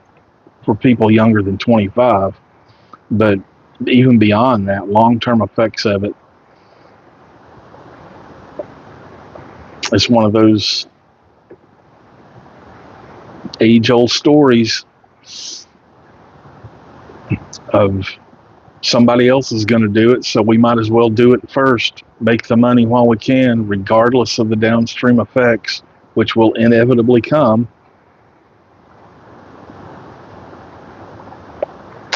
for people younger than 25, but even beyond that, long-term effects of it. It's one of those age-old stories of somebody else is going to do it, so we might as well do it first, make the money while we can, regardless of the downstream effects, which will inevitably come.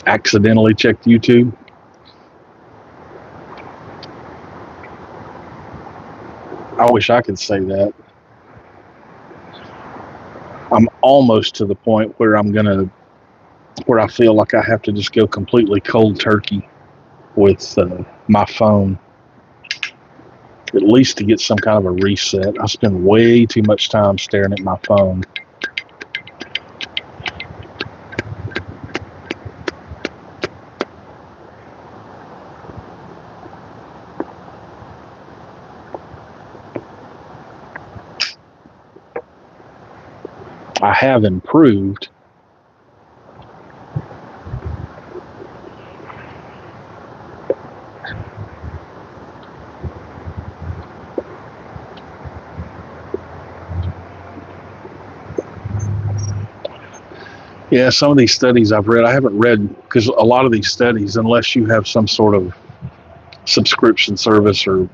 Accidentally checked YouTube. I wish I could say that. I'm almost to the point where I feel like I have to just go completely cold turkey with my phone, at least to get some kind of a reset. I spend way too much time staring at my phone. I have improved. Yeah, some of these studies I've read, I haven't read, because a lot of these studies, unless you have some sort of subscription service or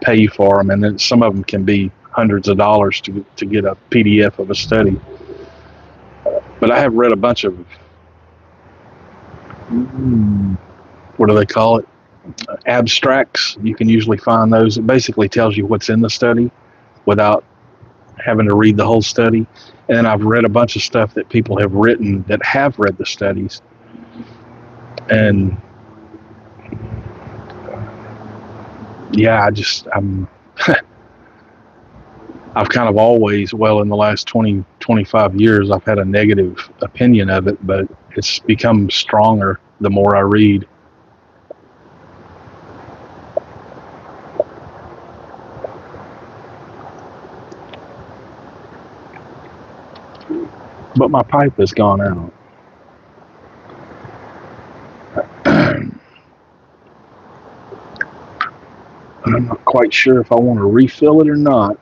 pay for them, and then some of them can be hundreds of dollars to get a PDF of a study. But I have read a bunch of, what do they call it? Abstracts. You can usually find those. It basically tells you what's in the study without having to read the whole study. And I've read a bunch of stuff that people have written that have read the studies. And yeah, I've kind of always, well, in the last 20, 25 years, I've had a negative opinion of it, but it's become stronger the more I read. But my pipe has gone out. I'm not quite sure if I want to refill it or not.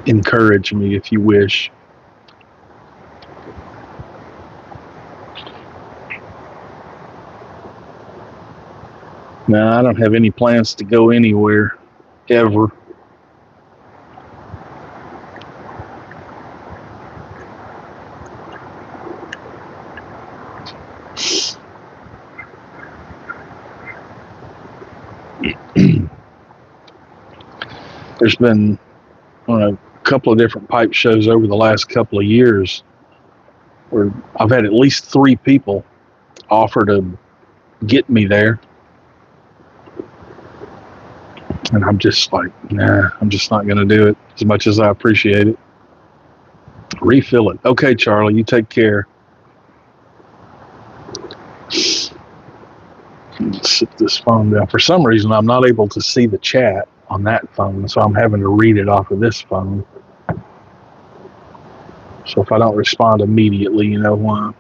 Encourage me if you wish. No, I don't have any plans to go anywhere ever. There's been a couple of different pipe shows over the last couple of years where I've had at least 3 people offer to get me there. And I'm just like, nah, I'm just not going to do it as much as I appreciate it. Refill it. Okay, Charlie, you take care. Let's sit this phone down. For some reason, I'm not able to see the chat on that phone, so I'm having to read it off of this phone. So if I don't respond immediately, you know why.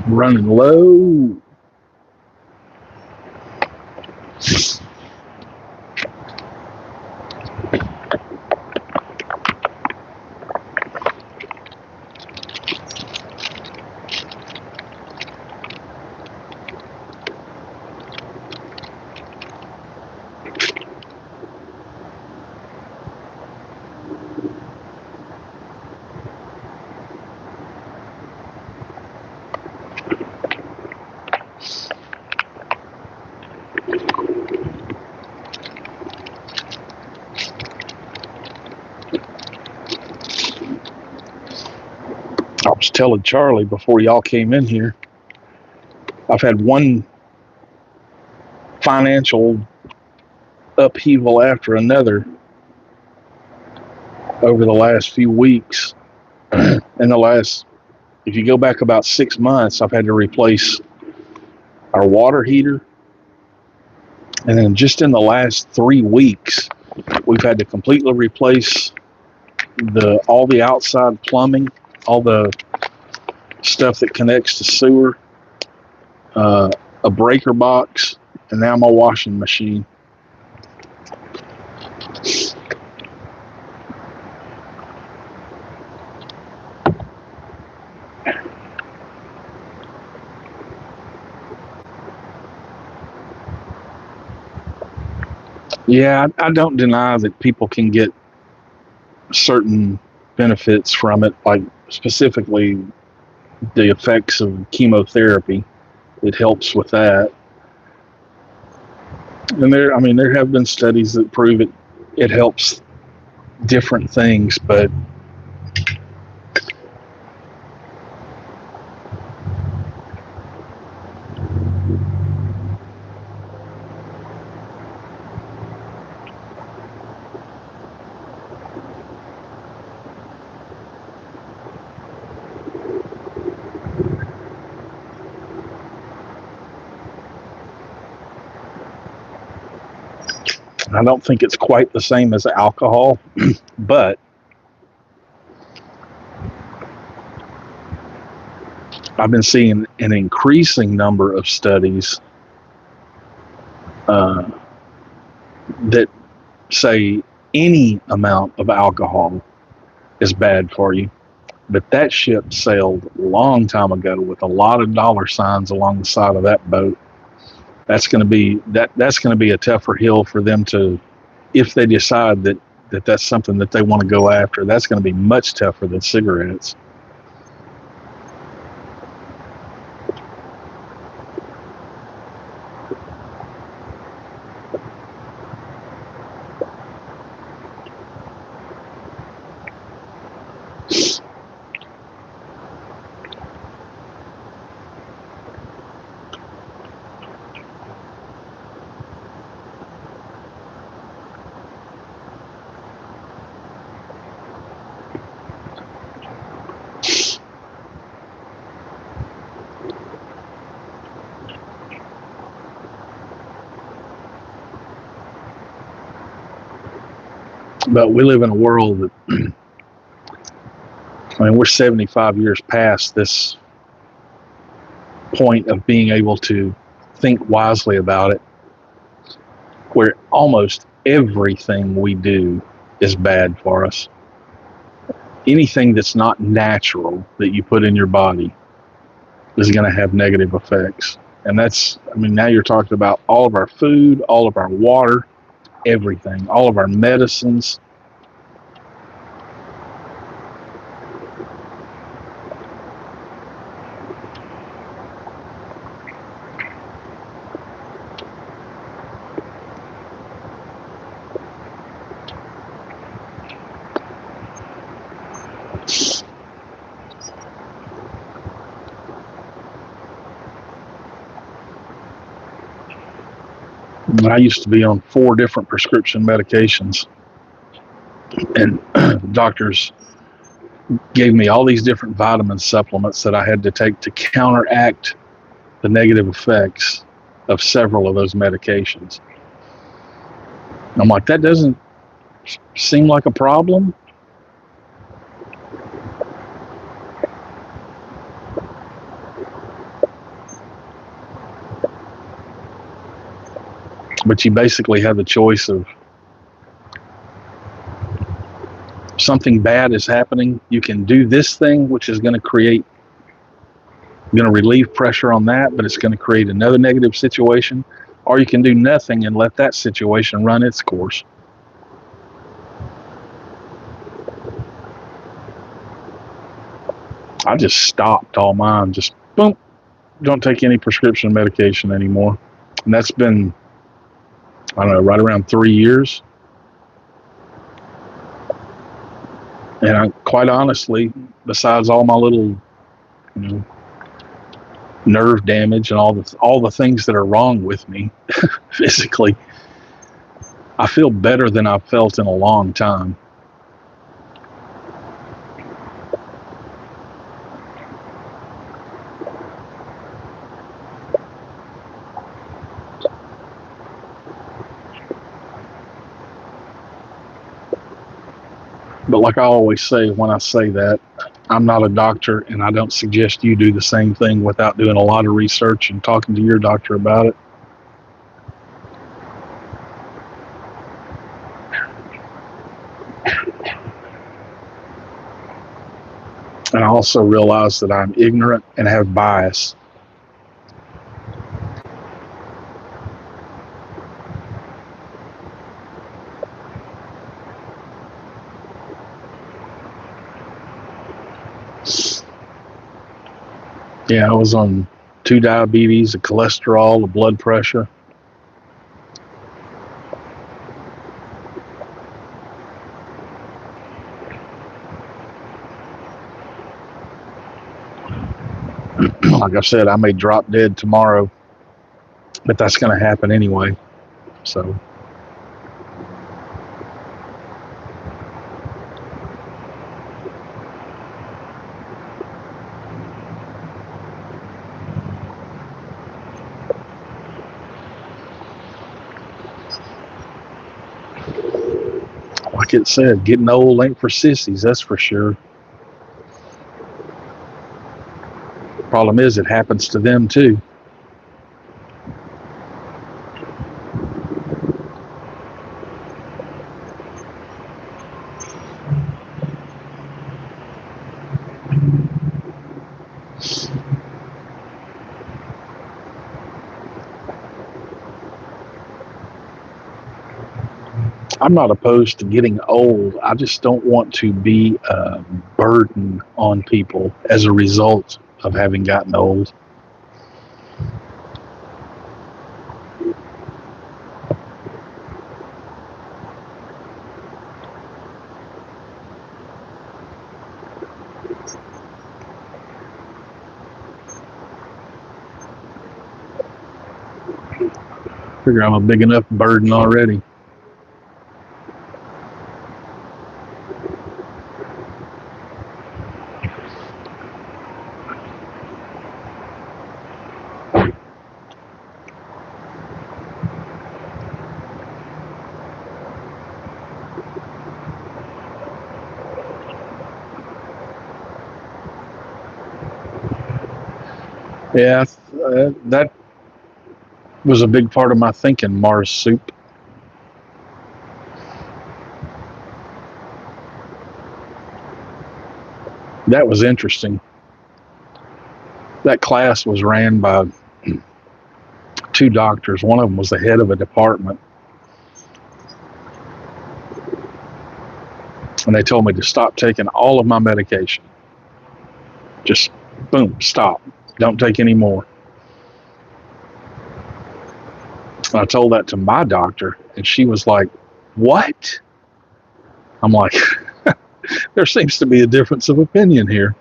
I'm running low. I was telling Charlie before y'all came in here, I've had one financial upheaval after another over the last few weeks. In the last, if you go back about 6 months, I've had to replace our water heater. And then just in the last 3 weeks, we've had to completely replace all the outside plumbing, all the stuff that connects to sewer, a breaker box, and now my washing machine. Yeah, I don't deny that people can get certain benefits from it, like specifically the effects of chemotherapy. It helps with that. And there have been studies that prove it helps different things, but I don't think it's quite the same as alcohol, but I've been seeing an increasing number of studies that say any amount of alcohol is bad for you. But that ship sailed a long time ago with a lot of dollar signs along the side of that boat. That's going to be a tougher hill for them to, if they decide that's something that they want to go after. That's going to be much tougher than cigarettes. But we live in a world that, we're 75 years past this point of being able to think wisely about it. where almost everything we do is bad for us. Anything that's not natural that you put in your body is going to have negative effects. And that's, I mean, now you're talking about all of our food, all of our water, everything, all of our medicines. I used to be on 4 different prescription medications, and doctors gave me all these different vitamin supplements that I had to take to counteract the negative effects of several of those medications. I'm like, that doesn't seem like a problem. But you basically have the choice of something bad is happening. You can do this thing, which is going to relieve pressure on that, but it's going to create another negative situation. Or you can do nothing and let that situation run its course. I just stopped all mine. Just boom, don't take any prescription medication anymore. And that's been, I don't know, right around 3 years. And quite honestly, besides all my little, nerve damage and all the things that are wrong with me physically, I feel better than I've felt in a long time. But like I always say when I say that, I'm not a doctor, and I don't suggest you do the same thing without doing a lot of research and talking to your doctor about it. And I also realize that I'm ignorant and have bias. Yeah, I was on 2 diabetes, a cholesterol, a blood pressure. Like I said, I may drop dead tomorrow, but that's going to happen anyway. So, like it said, getting old ain't for sissies, that's for sure. Problem is, it happens to them too. I'm not opposed to getting old. I just don't want to be a burden on people as a result of having gotten old. I figure I'm a big enough burden already. Yeah, that was a big part of my thinking, Mars Soup. That was interesting. That class was ran by two doctors. One of them was the head of a department. And they told me to stop taking all of my medication. Just boom, stop. Don't take any more. And I told that to my doctor, and she was like, "What?" I'm like, there seems to be a difference of opinion here.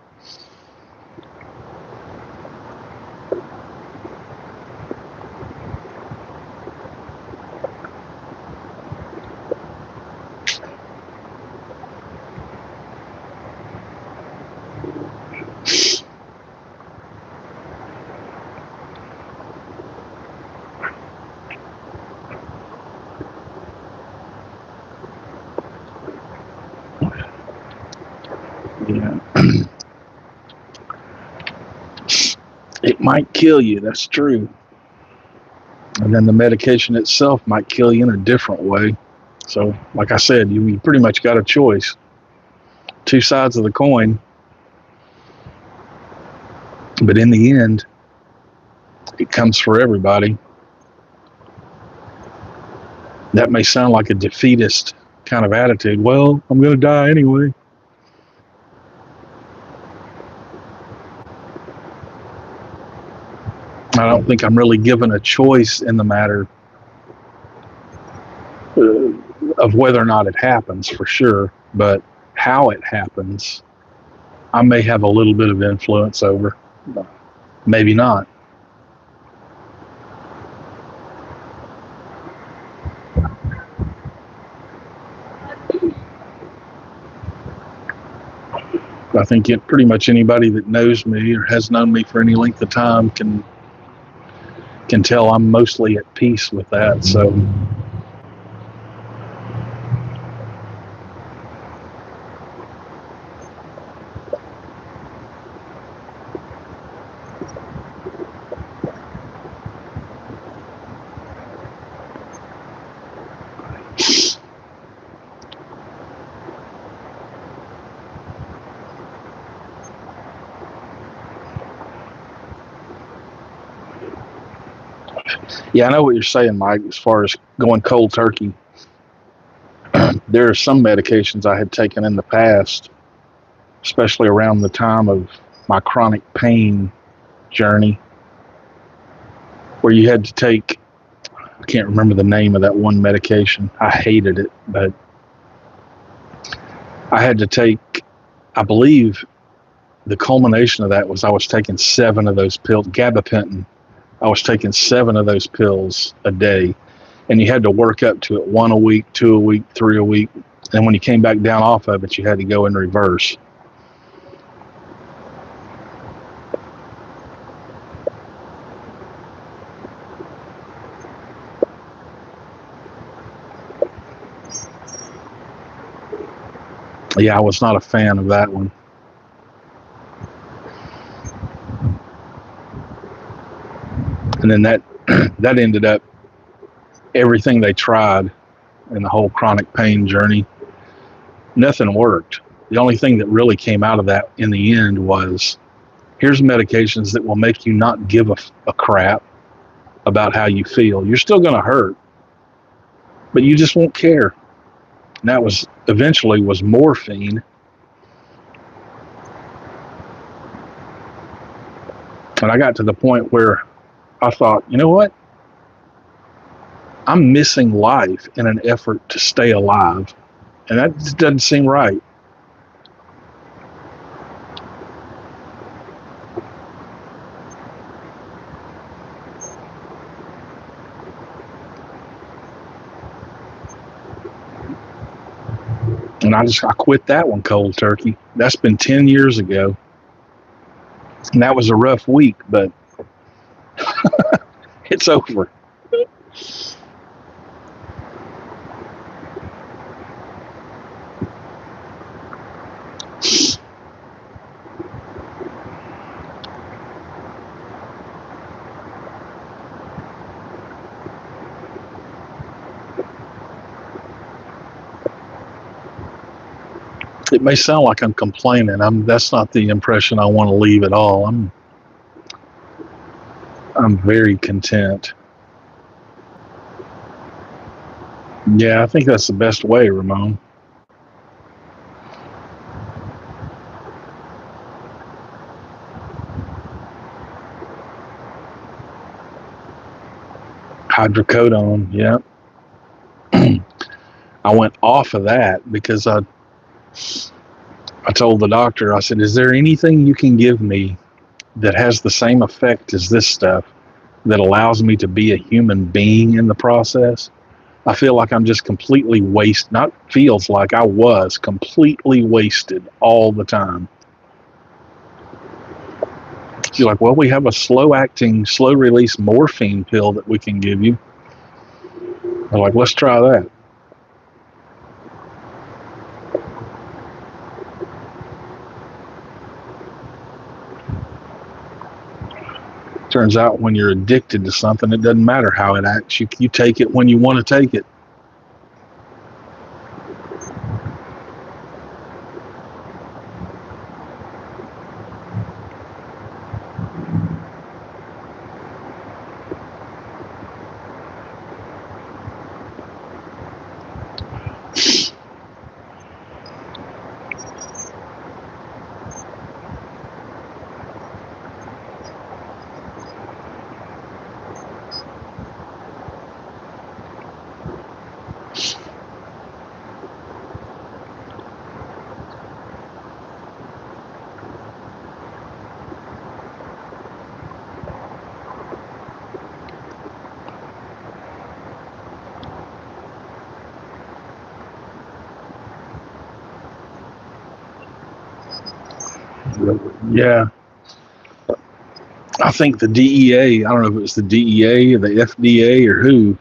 Yeah. It might kill you, that's true. And then the medication itself might kill you in a different way. So, like I said, you pretty much got a choice. Two sides of the coin. But in the end, it comes for everybody. That may sound like a defeatist kind of attitude. Well, I'm going to die anyway. I don't think I'm really given a choice in the matter of whether or not it happens, for sure. But how it happens, I may have a little bit of influence over. Maybe not. I think pretty much anybody that knows me or has known me for any length of time can tell I'm mostly at peace with that. So yeah, I know what you're saying, Mike, as far as going cold turkey. There are some medications I had taken in the past, especially around the time of my chronic pain journey, where you had to take, I can't remember the name of that one medication. I hated it, but I had to take, I believe the culmination of that was I was taking 7 of those pills, gabapentin. I was taking 7 of those pills a day, and you had to work up to it, 1 a week, 2 a week, 3 a week. And when you came back down off of it, you had to go in reverse. Yeah, I was not a fan of that one. And then that ended up, everything they tried in the whole chronic pain journey, nothing worked. The only thing that really came out of that in the end was, here's medications that will make you not give a crap about how you feel. You're still going to hurt, but you just won't care. And that was eventually was morphine. And I got to the point where I thought, you know what? I'm missing life in an effort to stay alive. And that just doesn't seem right. And I quit that one cold turkey. That's been 10 years ago. And that was a rough week, but it's over. It may sound like I'm complaining. That's not the impression I want to leave at all. I'm very content. Yeah, I think that's the best way, Ramon. Hydrocodone, yeah. I went off of that because I told the doctor, I said, is there anything you can give me that has the same effect as this stuff that allows me to be a human being in the process? I feel like I'm just completely wasted. Not feels like, I was completely wasted all the time. She's like, well, we have a slow acting, slow release morphine pill that we can give you. I'm like, let's try that. Turns out when you're addicted to something, it doesn't matter how it acts. You take it when you want to take it. Yeah. I think the DEA, I don't know if it was the DEA or the FDA or who,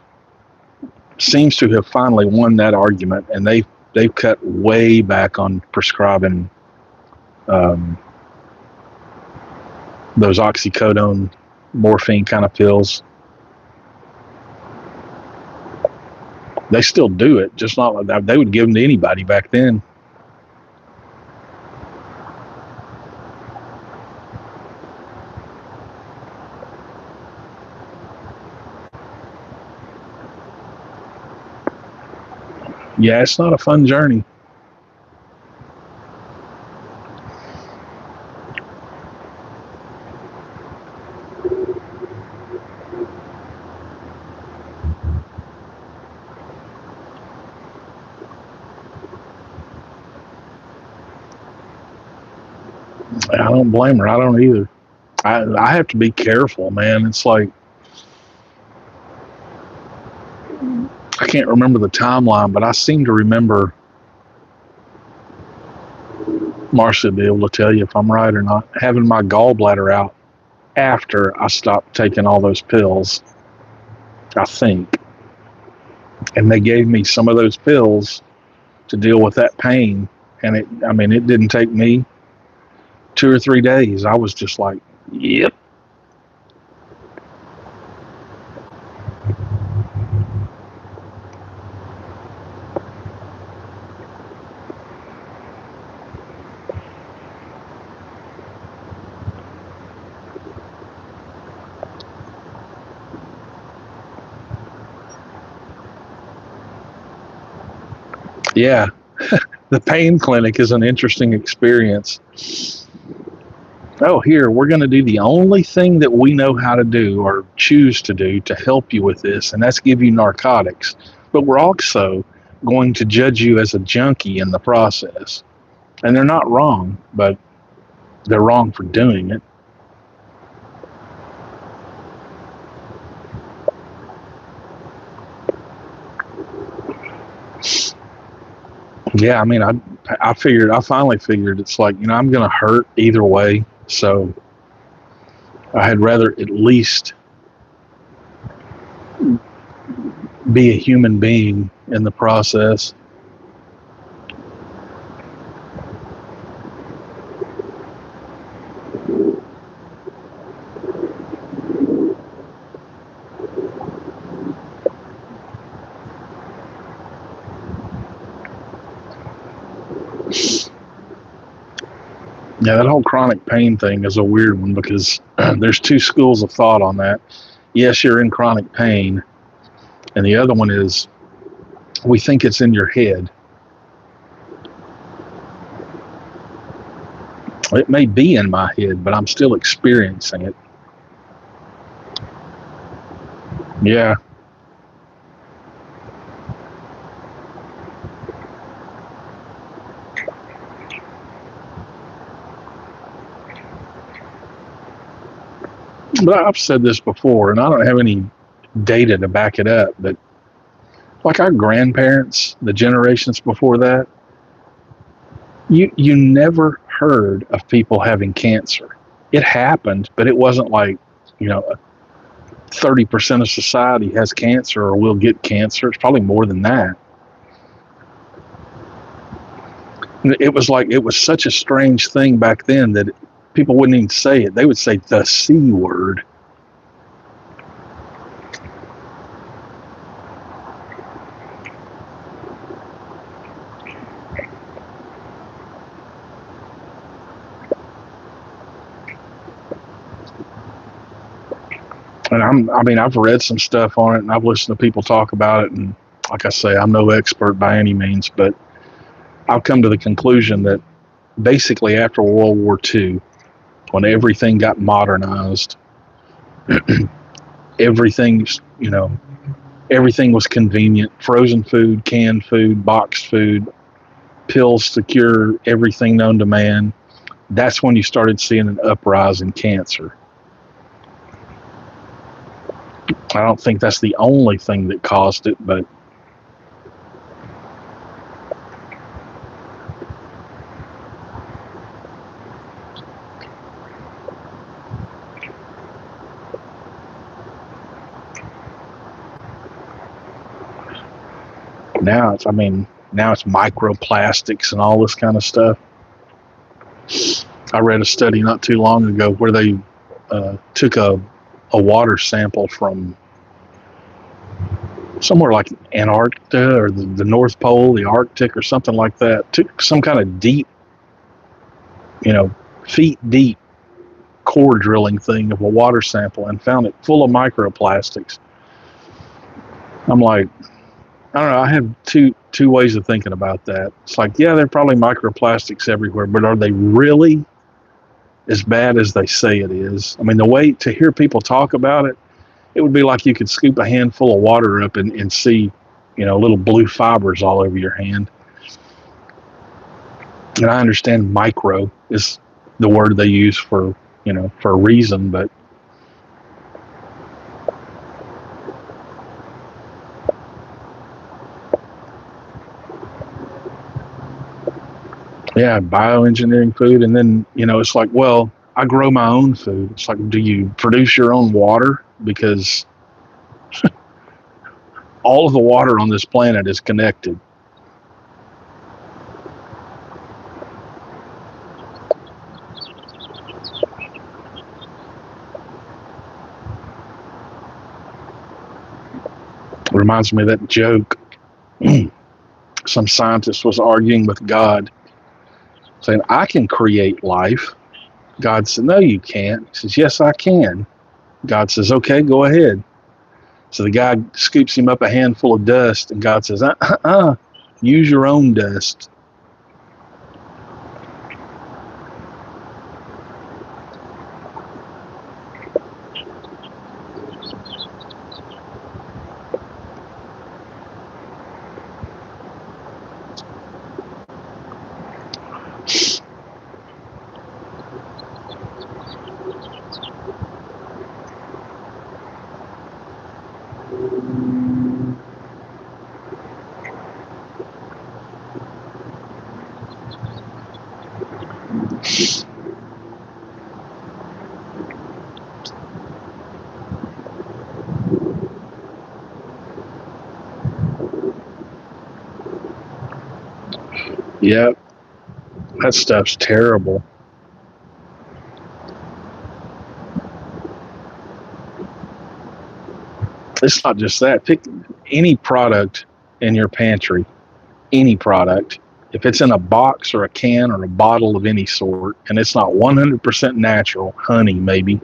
seems to have finally won that argument, and they've cut way back on prescribing um, those oxycodone, morphine kind of pills. They still do it, just not like that. They would give them to anybody back then. Yeah, it's not a fun journey. I don't blame her. I don't either. I have to be careful, man. It's like, I can't remember the timeline, but I seem to remember, Marcia will be able to tell you if I'm right or not, having my gallbladder out after I stopped taking all those pills, I think. And they gave me some of those pills to deal with that pain. And it didn't take me 2 or 3 days. I was just like, yep. Yeah. The pain clinic is an interesting experience. Oh, here, we're going to do the only thing that we know how to do or choose to do to help you with this, and that's give you narcotics. But we're also going to judge you as a junkie in the process. And they're not wrong, but they're wrong for doing it. Yeah, I finally figured it's like, I'm going to hurt either way. So I had rather at least be a human being in the process. Yeah, that whole chronic pain thing is a weird one because there's two schools of thought on that. Yes, you're in chronic pain, and the other one is we think it's in your head. It may be in my head, but I'm still experiencing it. Yeah. But I've said this before, and I don't have any data to back it up, but like our grandparents, the generations before that, you never heard of people having cancer. It happened, but it wasn't like, you know, 30% of society has cancer or will get cancer. It's probably more than that. It was like, it was such a strange thing back then that people wouldn't even say it. They would say the C word. And I've read some stuff on it, and I've listened to people talk about it. And like I say, I'm no expert by any means, but I've come to the conclusion that basically after World War II, when everything got modernized, everything, everything was convenient. Frozen food, canned food, boxed food, pills to cure everything known to man. That's when you started seeing an uprise in cancer. I don't think that's the only thing that caused it, but now it's microplastics and all this kind of stuff. I read a study not too long ago where they took a water sample from somewhere like Antarctica or the North Pole, the Arctic or something like that. Took some kind of deep, feet deep core drilling thing of a water sample and found it full of microplastics. I'm like, I don't know. I have two ways of thinking about that. It's like, yeah, there are probably microplastics everywhere, but are they really as bad as they say it is? I mean, the way to hear people talk about it, it would be like you could scoop a handful of water up and see, little blue fibers all over your hand. And I understand micro is the word they use for a reason, but yeah, bioengineering food. And then, it's like, well, I grow my own food. It's like, do you produce your own water? Because all of the water on this planet is connected. It reminds me of that joke. Some scientist was arguing with God, saying, I can create life. God said, no, you can't. He says, yes, I can. God says, okay, go ahead. So the guy scoops him up a handful of dust, and God says, use your own dust. Yep, that stuff's terrible. It's not just that. Pick any product in your pantry, any product. if it's in a box or a can or a bottle of any sort, and it's not 100% natural, honey maybe,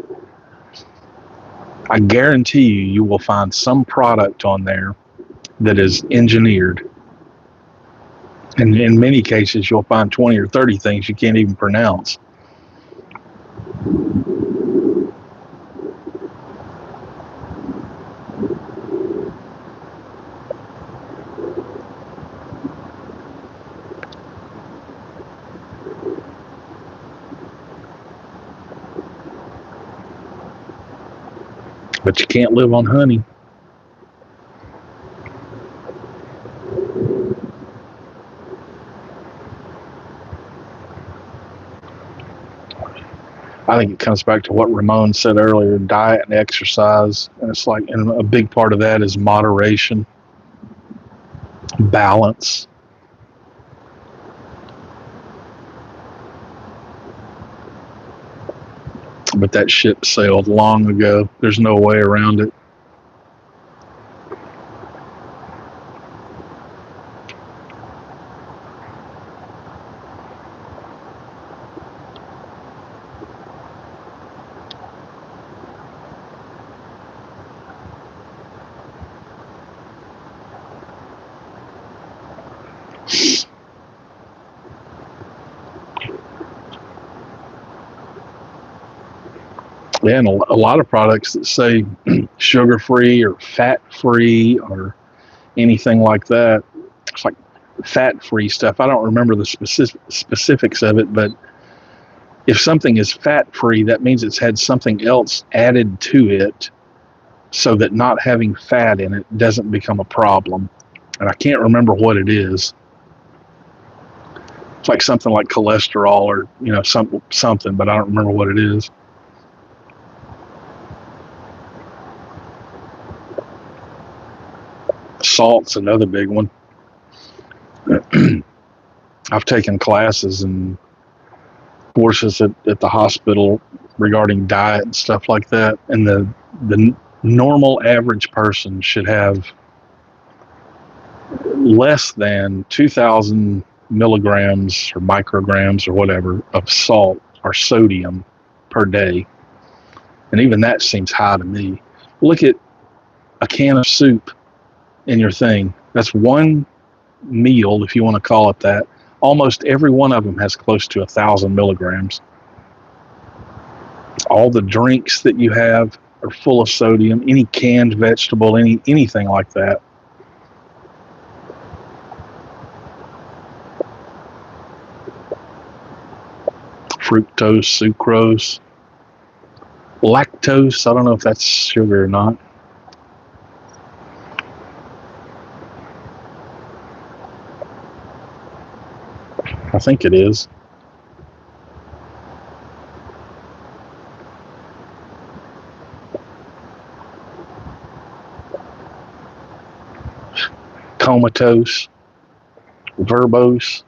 I guarantee you will find some product on there that is engineered. And in many cases, you'll find 20 or 30 things you can't even pronounce. But you can't live on honey. I think it comes back to what Ramon said earlier, diet and exercise. And it's like, and a big part of that is moderation, balance. But that ship sailed long ago. There's no way around it. Yeah, and a lot of products that say sugar-free or fat-free or anything like that, it's like fat-free stuff. I don't remember the specifics of it, but if something is fat-free, that means it's had something else added to it so that not having fat in it doesn't become a problem. And I can't remember what it is. It's like something like cholesterol or, something, but I don't remember what it is. Salt's another big one. I've taken classes and courses at the hospital regarding diet and stuff like that, and the normal average person should have less than 2,000 milligrams or micrograms or whatever of salt or sodium per day, and even that seems high to me. Look at a can of soup in your thing. That's one meal, if you want to call it that. Almost every one of them has close to 1,000 milligrams. All the drinks that you have are full of sodium. Any canned vegetable, anything like that. Fructose, sucrose, lactose. I don't know if that's sugar or not. I think it is. Comatose, verbose.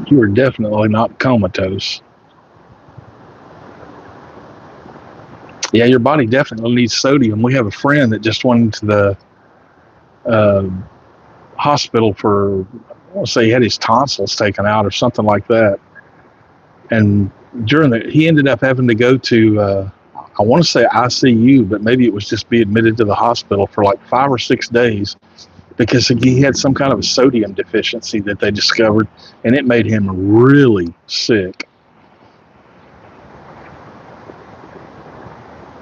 You are definitely not comatose. Yeah, your body definitely needs sodium. We have a friend that just went into the hospital for, I want to say he had his tonsils taken out or something like that. And he ended up having to go to, I want to say ICU, but maybe it was just be admitted to the hospital for like 5 or 6 days because he had some kind of a sodium deficiency that they discovered, and it made him really sick.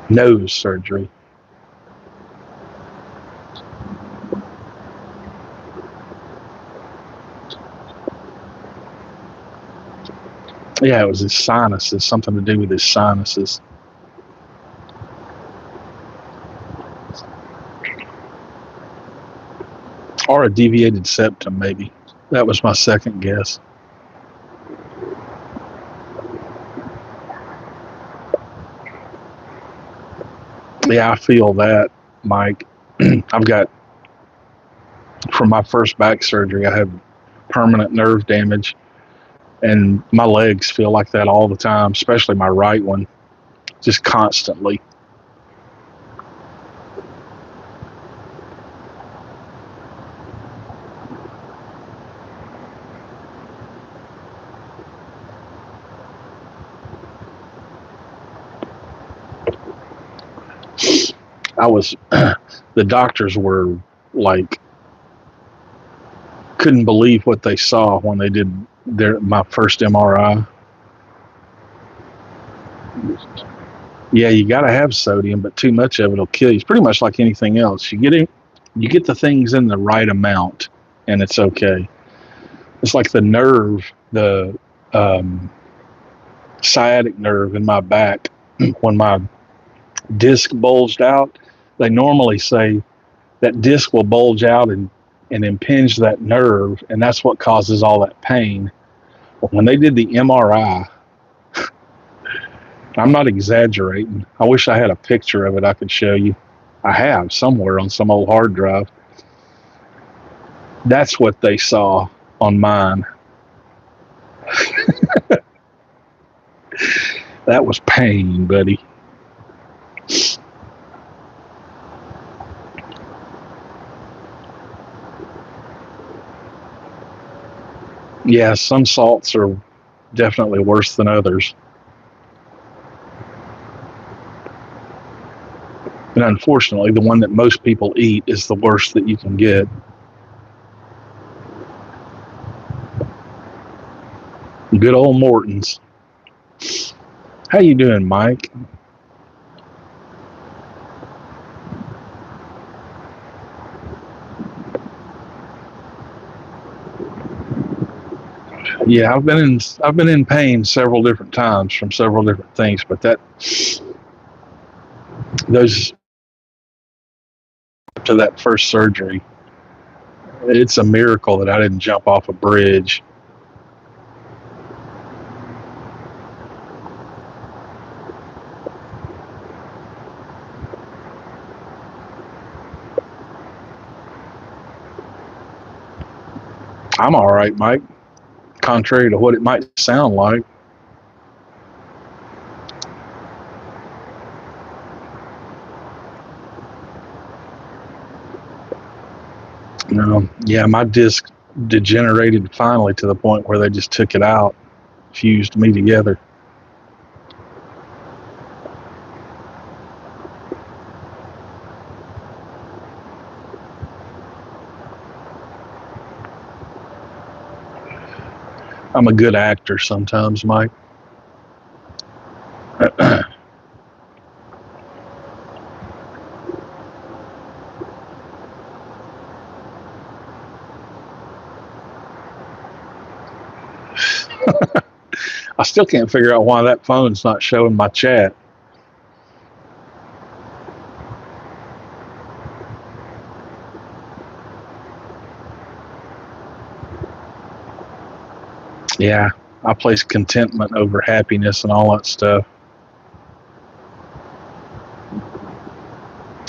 Nose surgery. Yeah, it was his sinuses, something to do with his sinuses. Or a deviated septum, maybe. That was my second guess. Yeah, I feel that, Mike. I've got, from my first back surgery, I have permanent nerve damage, and my legs feel like that all the time, especially my right one, just constantly. I was, the doctors were like, couldn't believe what they saw when they did my first MRI. Yeah, you got to have sodium, but too much of it will kill you. It's pretty much like anything else. You get the things in the right amount, and it's okay. It's like the nerve, the um, sciatic nerve in my back. When my disc bulged out, they normally say that disc will bulge out and impinge that nerve, and that's what causes all that pain. But when they did the MRI, I'm not exaggerating. I wish I had a picture of it I could show you. I have somewhere on some old hard drive. That's what they saw on mine. That was pain, buddy. Yeah, some salts are definitely worse than others. And unfortunately, the one that most people eat is the worst that you can get. Good old Morton's. How you doing, Mike? Yeah, I've been in pain several different times from several different things, but those to that first surgery, it's a miracle that I didn't jump off a bridge. I'm all right, Mike. Contrary to what it might sound like. Yeah, my disc degenerated finally to the point where they just took it out, fused me together. I'm a good actor sometimes, Mike. I still can't figure out why that phone's not showing my chat. Yeah, I place contentment over happiness and all that stuff.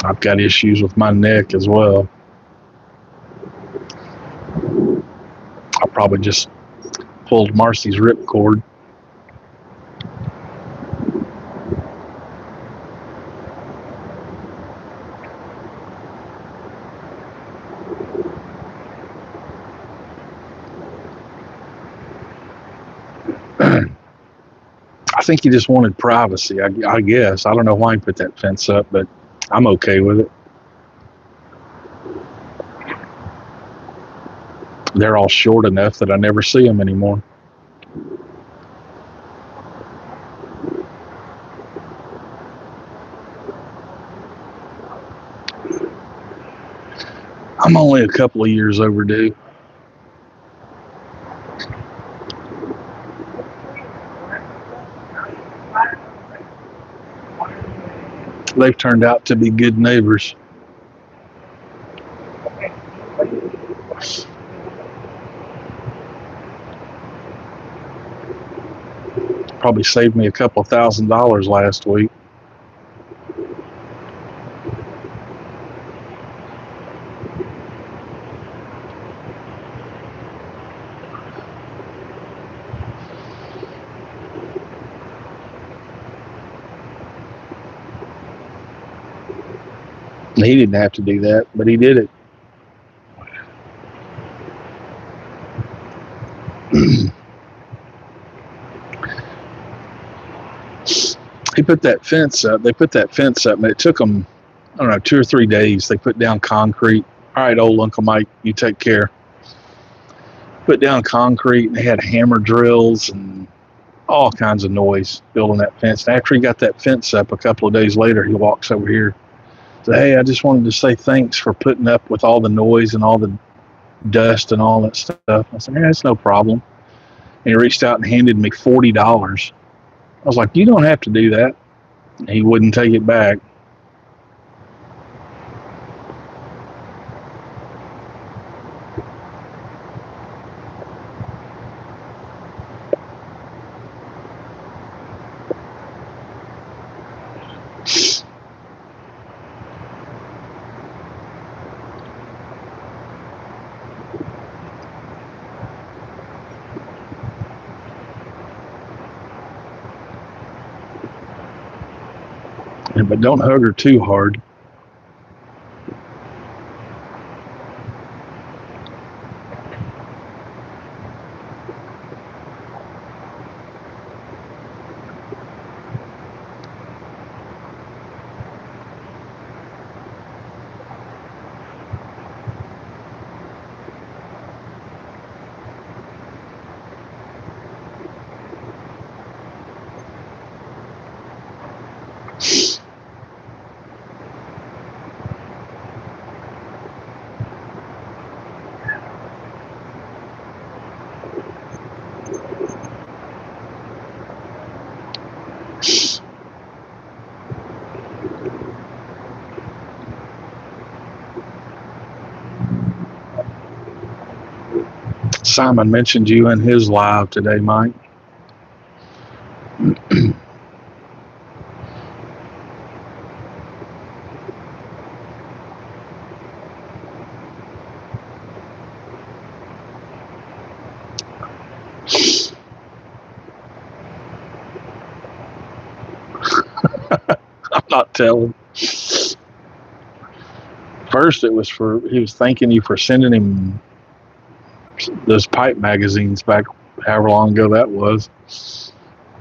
I've got issues with my neck as well. I probably just pulled Marcy's ripcord. I think he just wanted privacy, I guess. I don't know why he put that fence up, but I'm okay with it. They're all short enough that I never see them anymore. I'm only a couple of years overdue. They've turned out to be good neighbors. Probably saved me a couple $1,000s last week. He didn't have to do that, but he did it. He put that fence up. They put that fence up, and it took them, I don't know, 2 or 3 days. They put down concrete. All right, old Uncle Mike, you take care. Put down concrete, and they had hammer drills and all kinds of noise building that fence. And after he got that fence up, a couple of days later, he walks over here. Said, "Hey, I just wanted to say thanks for putting up with all the noise and all the dust and all that stuff." I said, "Yeah, it's no problem." And he reached out and handed me $40. I was like, "You don't have to do that." And he wouldn't take it back. But don't hug her too hard. Simon mentioned you in his live today, Mike. I'm not telling. First, he was thanking you for sending him those pipe magazines back however long ago that was.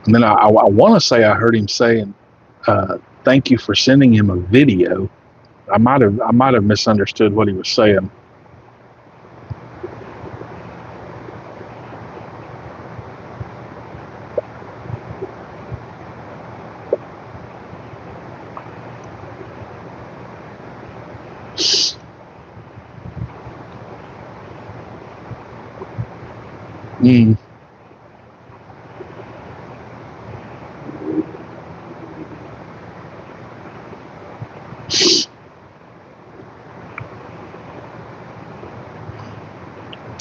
And then I want to say I heard him saying, "Thank you for sending him a video." I might have misunderstood what he was saying. Mm.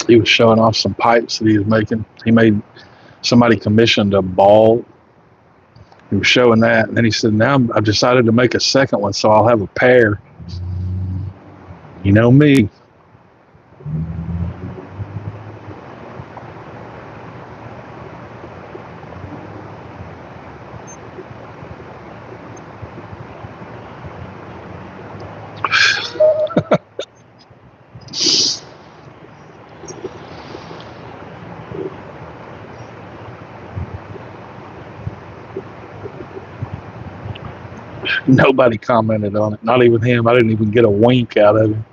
He was showing off some pipes that he was making. Somebody commissioned a ball. He was showing that, and then he said, "Now I've decided to make a second one, so I'll have a pair." You know me. Nobody commented on it. Not even him. I didn't even get a wink out of him.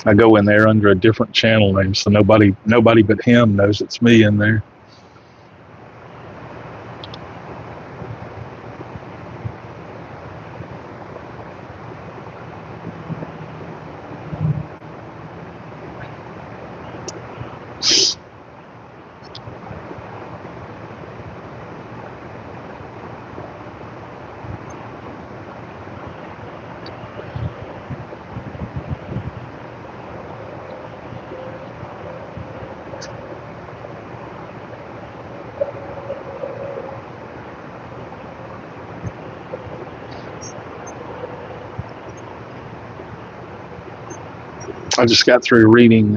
I go in there under a different channel name, so nobody but him knows it's me in there. I just got through reading.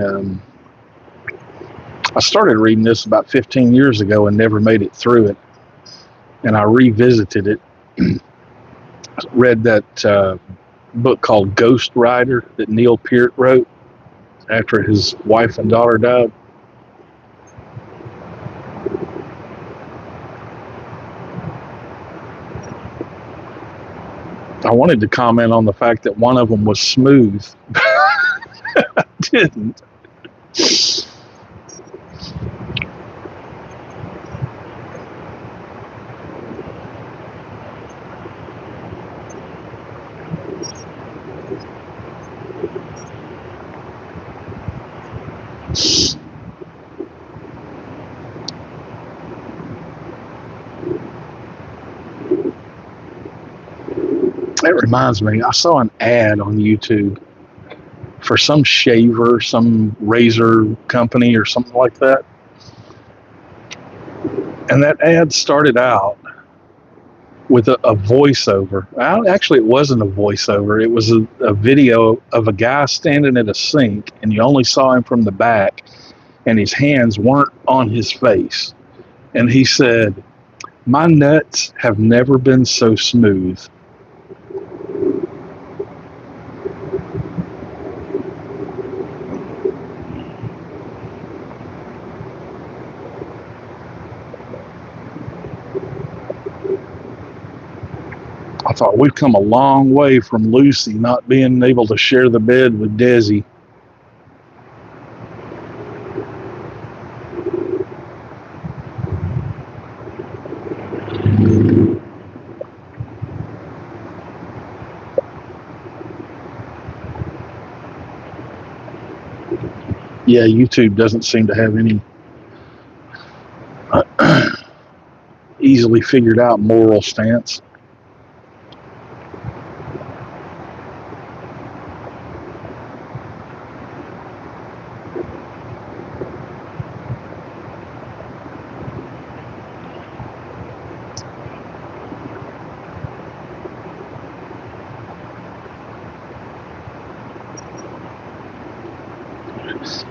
I started reading this about 15 years ago and never made it through it. And I revisited it. read that book called Ghost Rider that Neil Peart wrote after his wife and daughter died. I wanted to comment on the fact that one of them was smooth. I didn't. That reminds me, I saw an ad on YouTube for some shaver, some razor company or something like that. And that ad started out with a voiceover. Actually, it wasn't a voiceover. It was a video of a guy standing at a sink, and you only saw him from the back, and his hands weren't on his face. And he said, "My nuts have never been so smooth." I thought, we've come a long way from Lucy not being able to share the bed with Desi. Yeah, YouTube doesn't seem to have any easily figured out moral stance.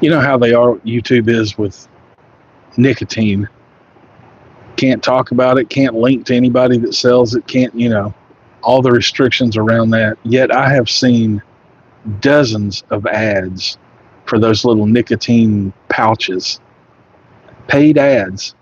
You know how they are, YouTube is with nicotine. Can't talk about it, can't link to anybody that sells it, can't, all the restrictions around that. Yet I have seen dozens of ads for those little nicotine pouches. Paid ads.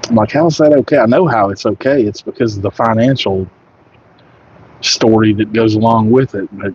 I'm like, how's that okay? I know how it's okay. It's because of the financial story that goes along with it. But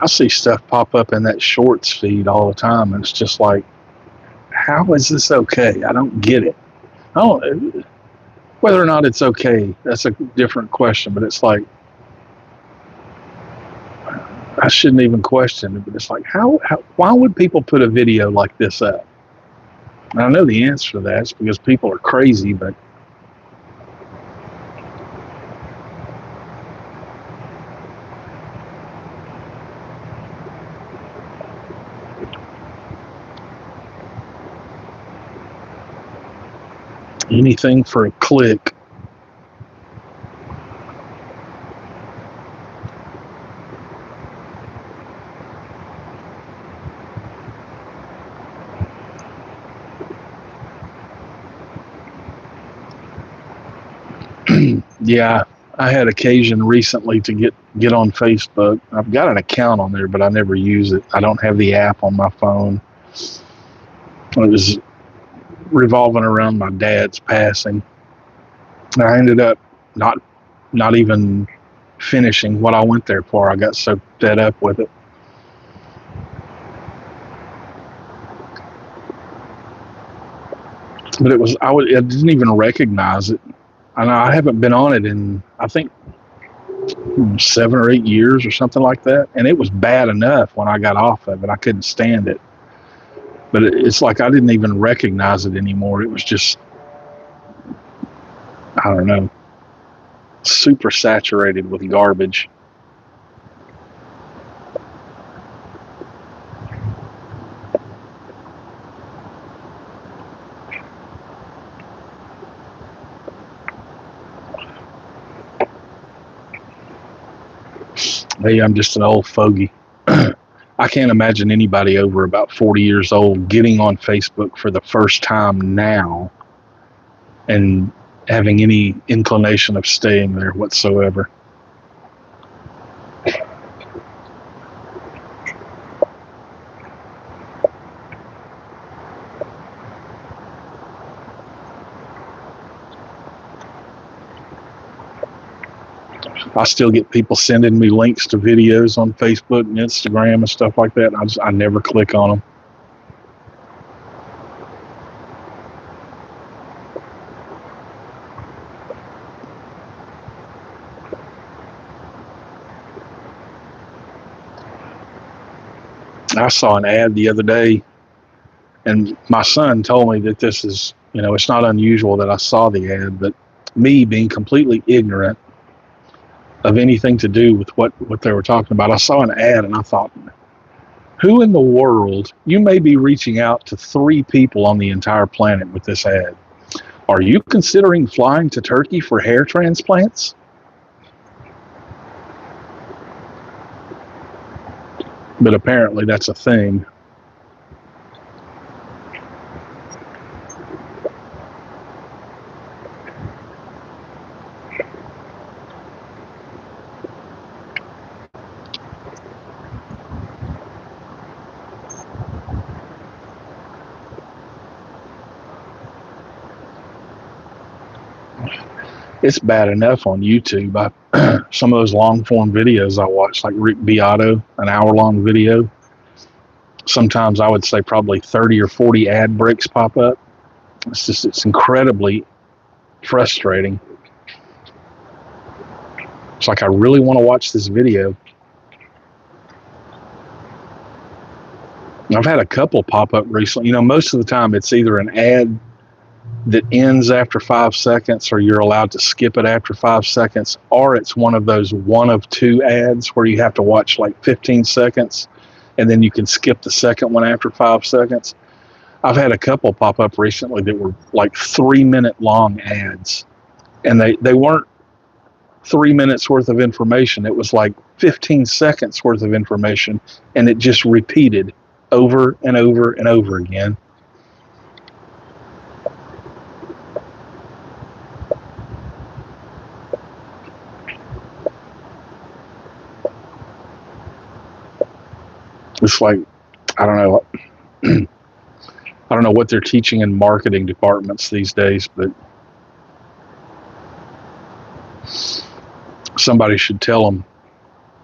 I see stuff pop up in that shorts feed all the time, and it's just like, how is this okay? I don't get it. Whether or not it's okay, that's a different question, but it's like, I shouldn't even question it, but it's like, why would people put a video like this up? And I know the answer to that is because people are crazy, but anything for a click. Yeah, I had occasion recently to get on Facebook. I've got an account on there, but I never use it. I don't have the app on my phone. It was revolving around my dad's passing. And I ended up not even finishing what I went there for. I got so fed up with it. But I didn't even recognize it. And I haven't been on it in, I think, 7 or 8 years or something like that. And it was bad enough when I got off of it. I couldn't stand it. But it's like I didn't even recognize it anymore. It was just, I don't know, super saturated with garbage. Hey, I'm just an old fogey. I can't imagine anybody over about 40 years old getting on Facebook for the first time now and having any inclination of staying there whatsoever. I still get people sending me links to videos on Facebook and Instagram and stuff like that. And I never click on them. I saw an ad the other day, and my son told me that this is, it's not unusual that I saw the ad, but me being completely ignorant of anything to do with what they were talking about, I saw an ad and I thought, who in the world, you may be reaching out to 3 people on the entire planet with this ad. Are you considering flying to Turkey for hair transplants? But apparently that's a thing. It's bad enough on YouTube. Some of those long form videos I watch, like Rick Beato, an hour-long video, sometimes I would say probably 30 or 40 ad breaks pop up. It's incredibly frustrating. It's like I really want to watch this video. I've had a couple pop up recently. Most of the time it's either an ad that ends after 5 seconds, or you're allowed to skip it after 5 seconds, or it's one of those 1 of 2 ads where you have to watch like 15 seconds and then you can skip the second one after 5 seconds. I've had a couple pop up recently that were like 3-minute long ads, and they weren't 3 minutes worth of information. It was like 15 seconds worth of information, and it just repeated over and over and over again. It's like, I don't know. I don't know what they're teaching in marketing departments these days, but somebody should tell them,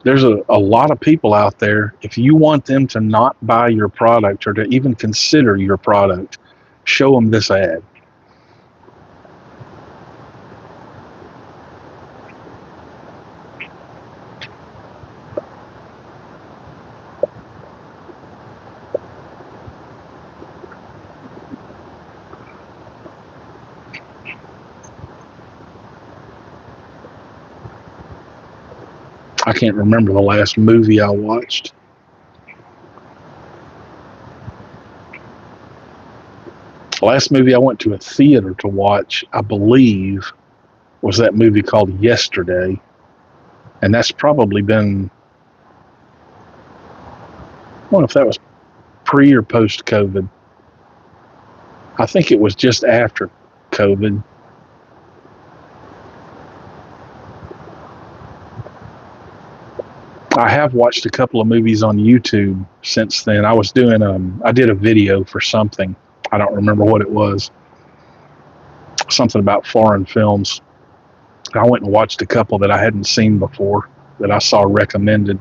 there's a lot of people out there, if you want them to not buy your product or to even consider your product, show them this ad. I can't remember the last movie I watched. The last movie I went to a theater to watch, I believe, was that movie called Yesterday. And that's probably been, I don't know if that was pre or post COVID. I think it was just after COVID. I have watched a couple of movies on YouTube since then. I did a video for something. I don't remember what it was. something about foreign films. I went and watched a couple that I hadn't seen before that I saw recommended.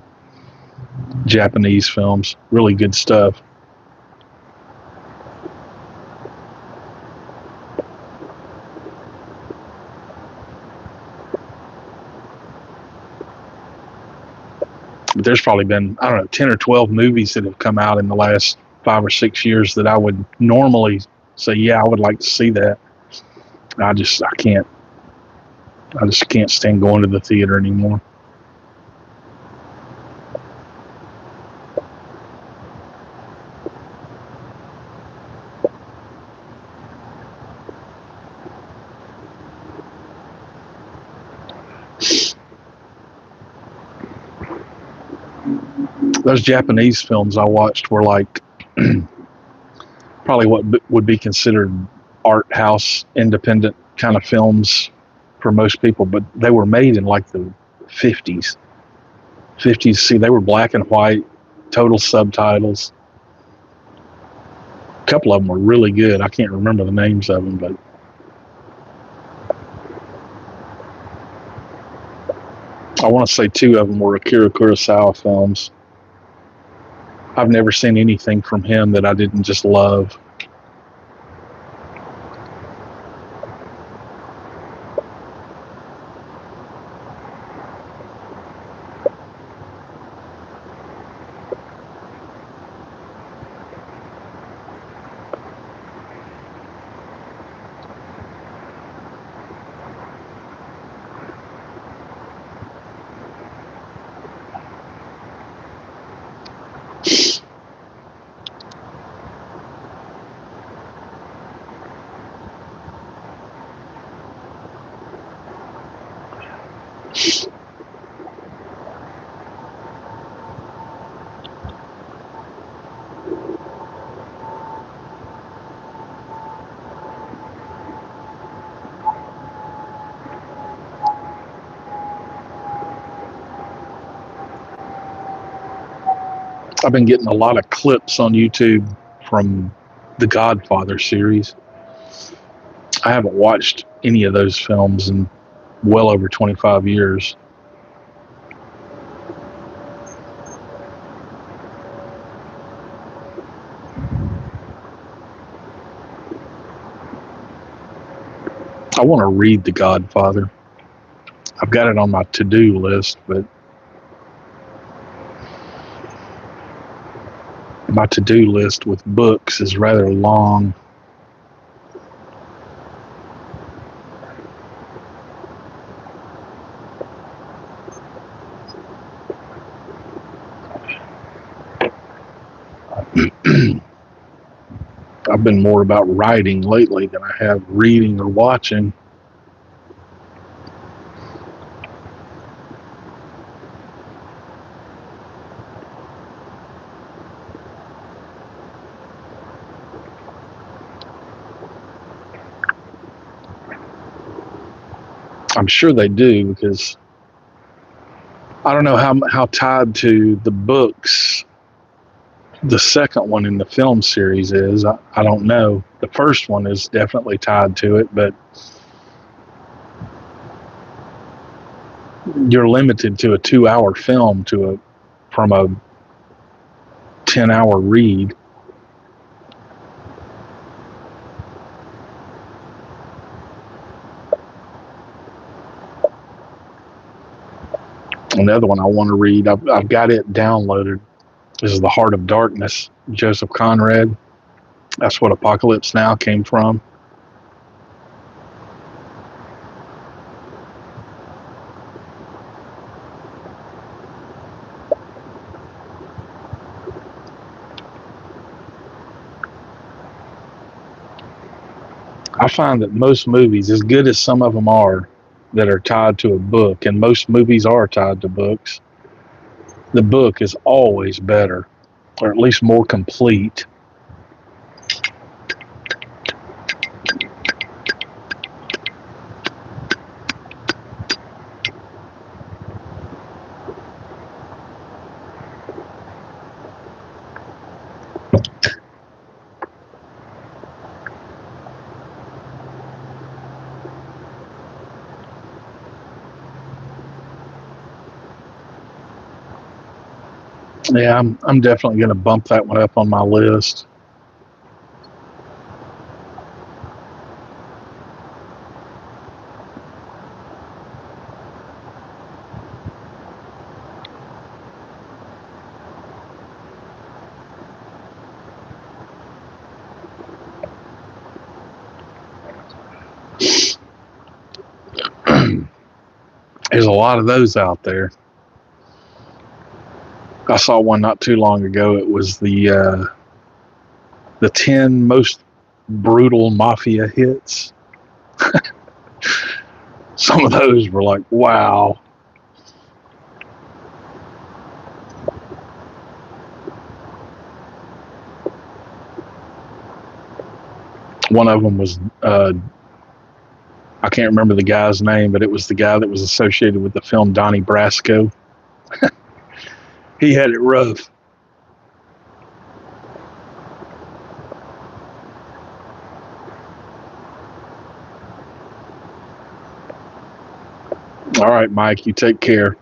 Japanese films, really good stuff. But there's probably been, I don't know, 10 or 12 movies that have come out in the last 5 or 6 years that I would normally say, yeah, I would like to see that. I just can't stand going to the theater anymore. Those Japanese films I watched were like probably what would be considered art house independent kind of films for most people, but they were made in like the 50s. See, they were black and white, total subtitles. A couple of them were really good. I can't remember the names of them, but I want to say 2 of them were Akira Kurosawa films. I've never seen anything from him that I didn't just love. I've been getting a lot of clips on YouTube from the Godfather series. I haven't watched any of those films in well over 25 years. I want to read The Godfather. I've got it on my to-do list, but my to-do list with books is rather long. I've been more about writing lately than I have reading or watching. I'm sure they do, because I don't know how tied to the books the second one in the film series is. I don't know. The first one is definitely tied to it, but you're limited to a 2-hour film from a 10-hour read. Another one I want to read, I've got it downloaded. This is The Heart of Darkness, Joseph Conrad. That's what Apocalypse Now came from. I find that most movies, as good as some of them are, that are tied to a book, and most movies are tied to books, the book is always better, or at least more complete. Yeah, I'm definitely going to bump that one up on my list. There's a lot of those out there. I saw one not too long ago. It was the 10 most brutal mafia hits. Some of those were like, wow. One of them was, I can't remember the guy's name, but it was the guy that was associated with the film Donnie Brasco. He had it rough. All right, Mike, you take care.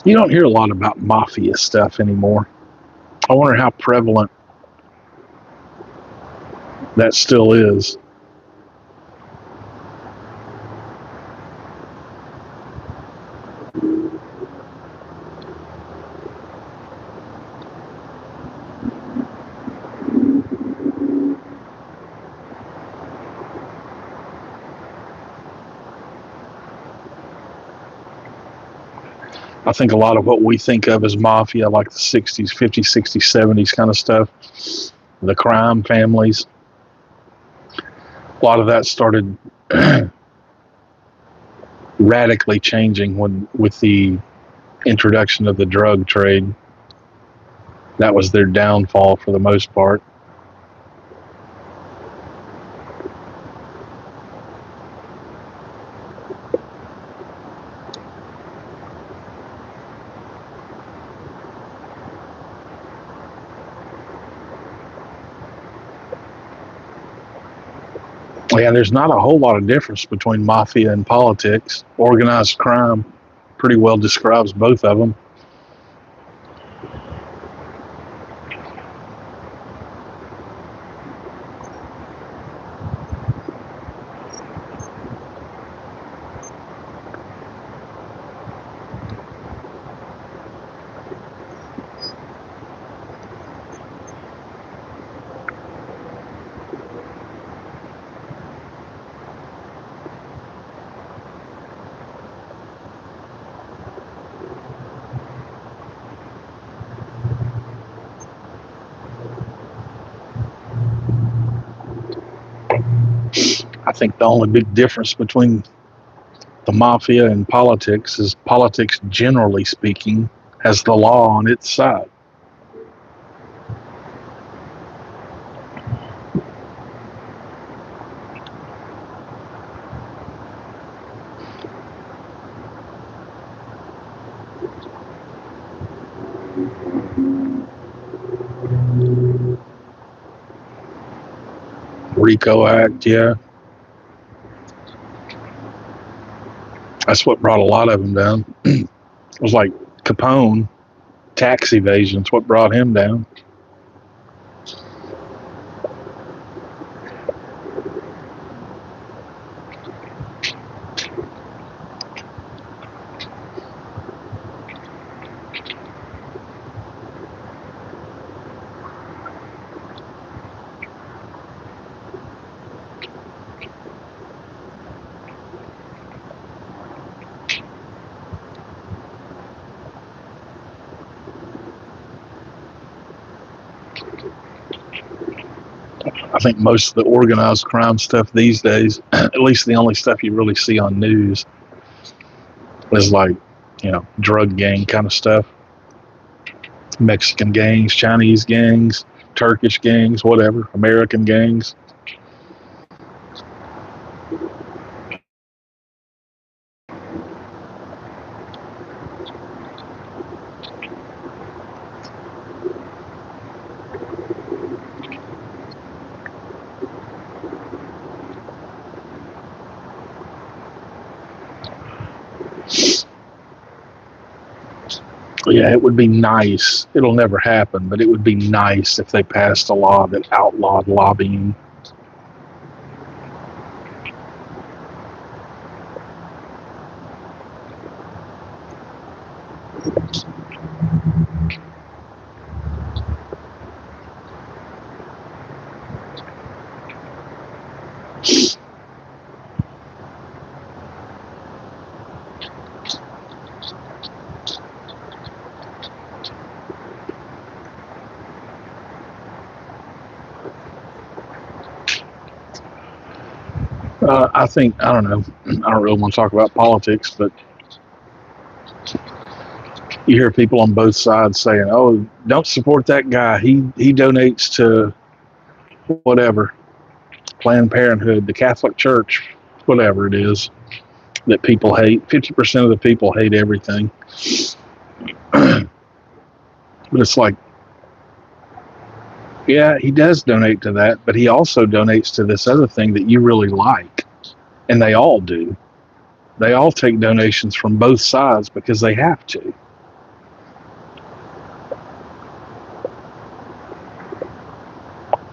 You don't hear a lot about mafia stuff anymore. I wonder how prevalent that still is. I think a lot of what we think of as mafia, like the 60s, 50s, 60s, 70s kind of stuff, the crime families, a lot of that started radically changing when with the introduction of the drug trade. That was their downfall for the most part. Yeah, there's not a whole lot of difference between mafia and politics. Organized crime pretty well describes both of them. I think the only big difference between the mafia and politics is politics, generally speaking, has the law on its side. RICO Act, yeah. That's what brought a lot of them down. It was like Capone, tax evasion's what brought him down. I think most of the organized crime stuff these days, at least the only stuff you really see on news, is like, drug gang kind of stuff. Mexican gangs, Chinese gangs, Turkish gangs, whatever, American gangs. Yeah, it would be nice. It'll never happen, but it would be nice if they passed a law that outlawed lobbying. I don't know, I don't really want to talk about politics, but you hear people on both sides saying, "Oh, don't support that guy. He donates to whatever, Planned Parenthood, the Catholic Church, whatever it is that people hate." 50% of the people hate everything. But it's like, yeah, he does donate to that, but he also donates to this other thing that you really like. And they all do. They all take donations from both sides because they have to.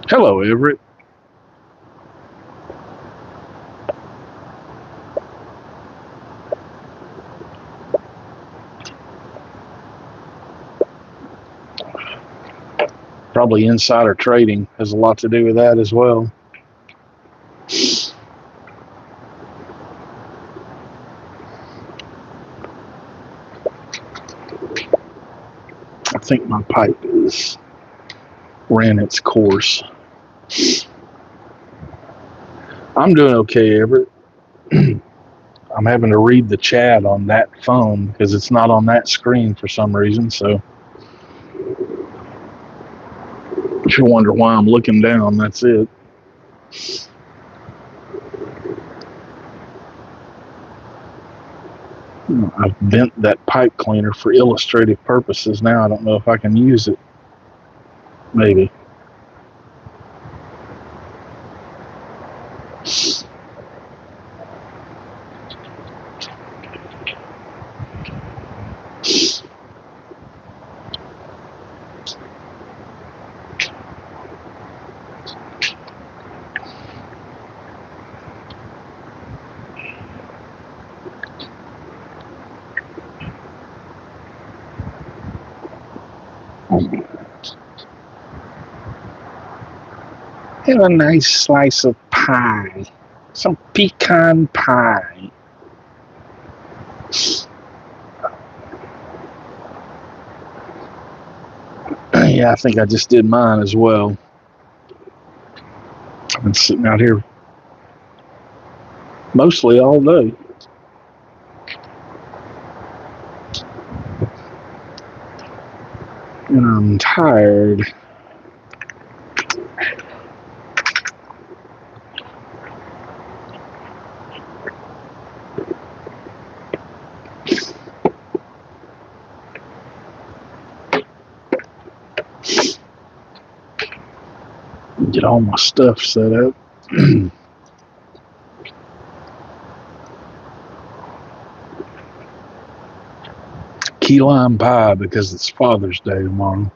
Hello, Everett. Probably insider trading has a lot to do with that as well. I think my pipe ran its course. I'm doing okay, Everett. I'm having to read the chat on that phone because it's not on that screen for some reason. So if you wonder why I'm looking down, that's it. I've bent that pipe cleaner for illustrative purposes now. I don't know if I can use it. Maybe. Have a nice slice of pie. Some pecan pie. Yeah, I think I just did mine as well. I've been sitting out here mostly all day. And I'm tired. Get all my stuff set up. Key lime pie because it's Father's Day tomorrow.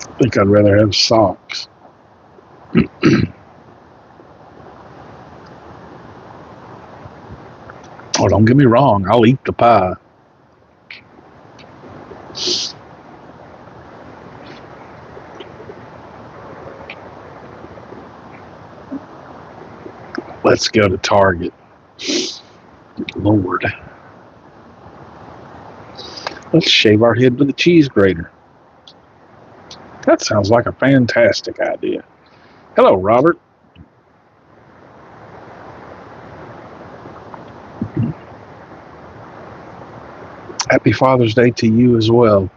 I think I'd rather have socks. Oh, don't get me wrong. I'll eat the pie. Let's go to Target. Lord. Let's shave our head with a cheese grater. That sounds like a fantastic idea. Hello, Robert. Happy Father's Day to you as well.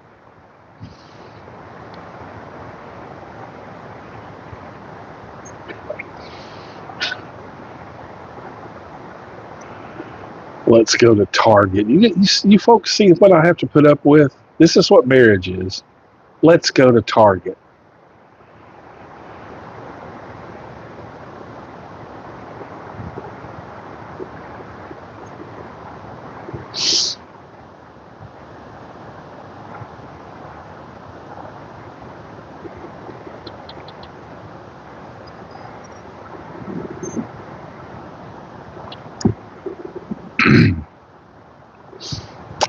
Let's go to Target. You folks see what I have to put up with? This is what marriage is. Let's go to Target.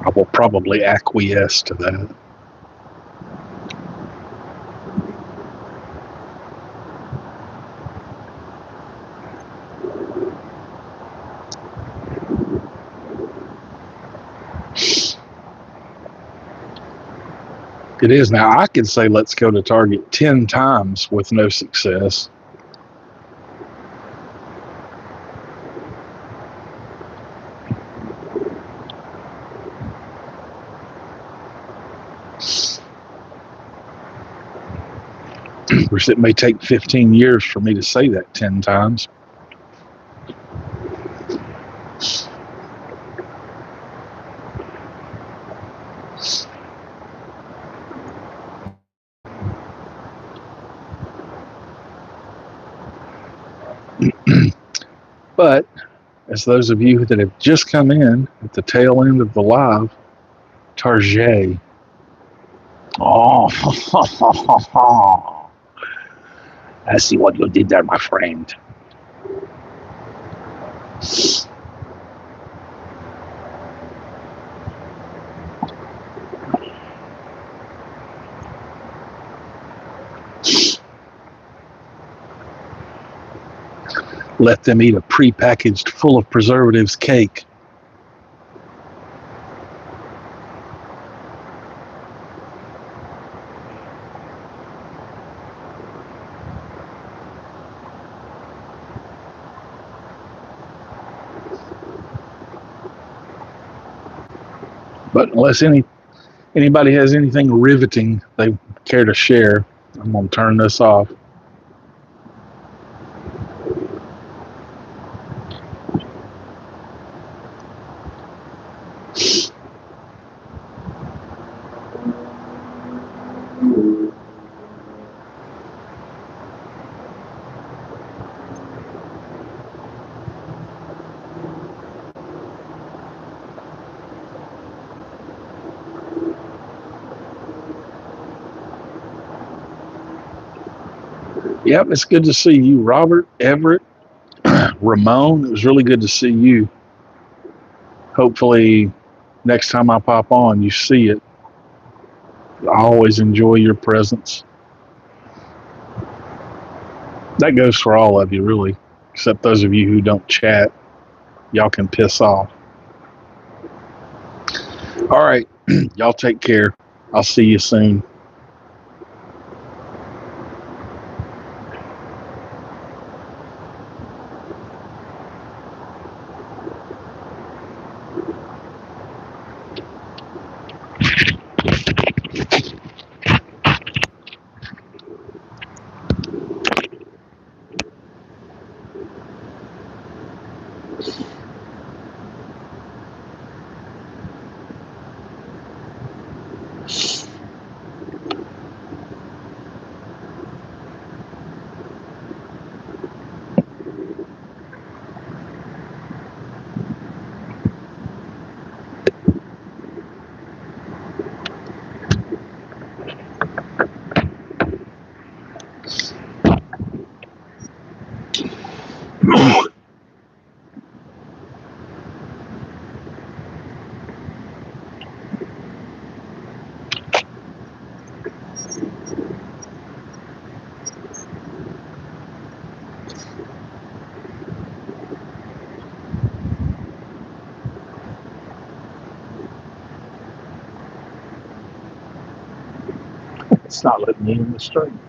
I will probably acquiesce to that. It is now. I could say let's go to Target 10 times with no success. Of course, it may take 15 years for me to say that 10 times. But as those of you that have just come in at the tail end of the live, Target. Oh, I see what you did there, my friend. Let them eat a prepackaged, full of preservatives cake. But unless anybody has anything riveting they care to share, I'm going to turn this off. Yep, it's good to see you, Robert, Everett, Ramon. It was really good to see you. Hopefully, next time I pop on, you see it. I always enjoy your presence. That goes for all of you, really, except those of you who don't chat. Y'all can piss off. All right, y'all take care. I'll see you soon. It's not letting me in the stream.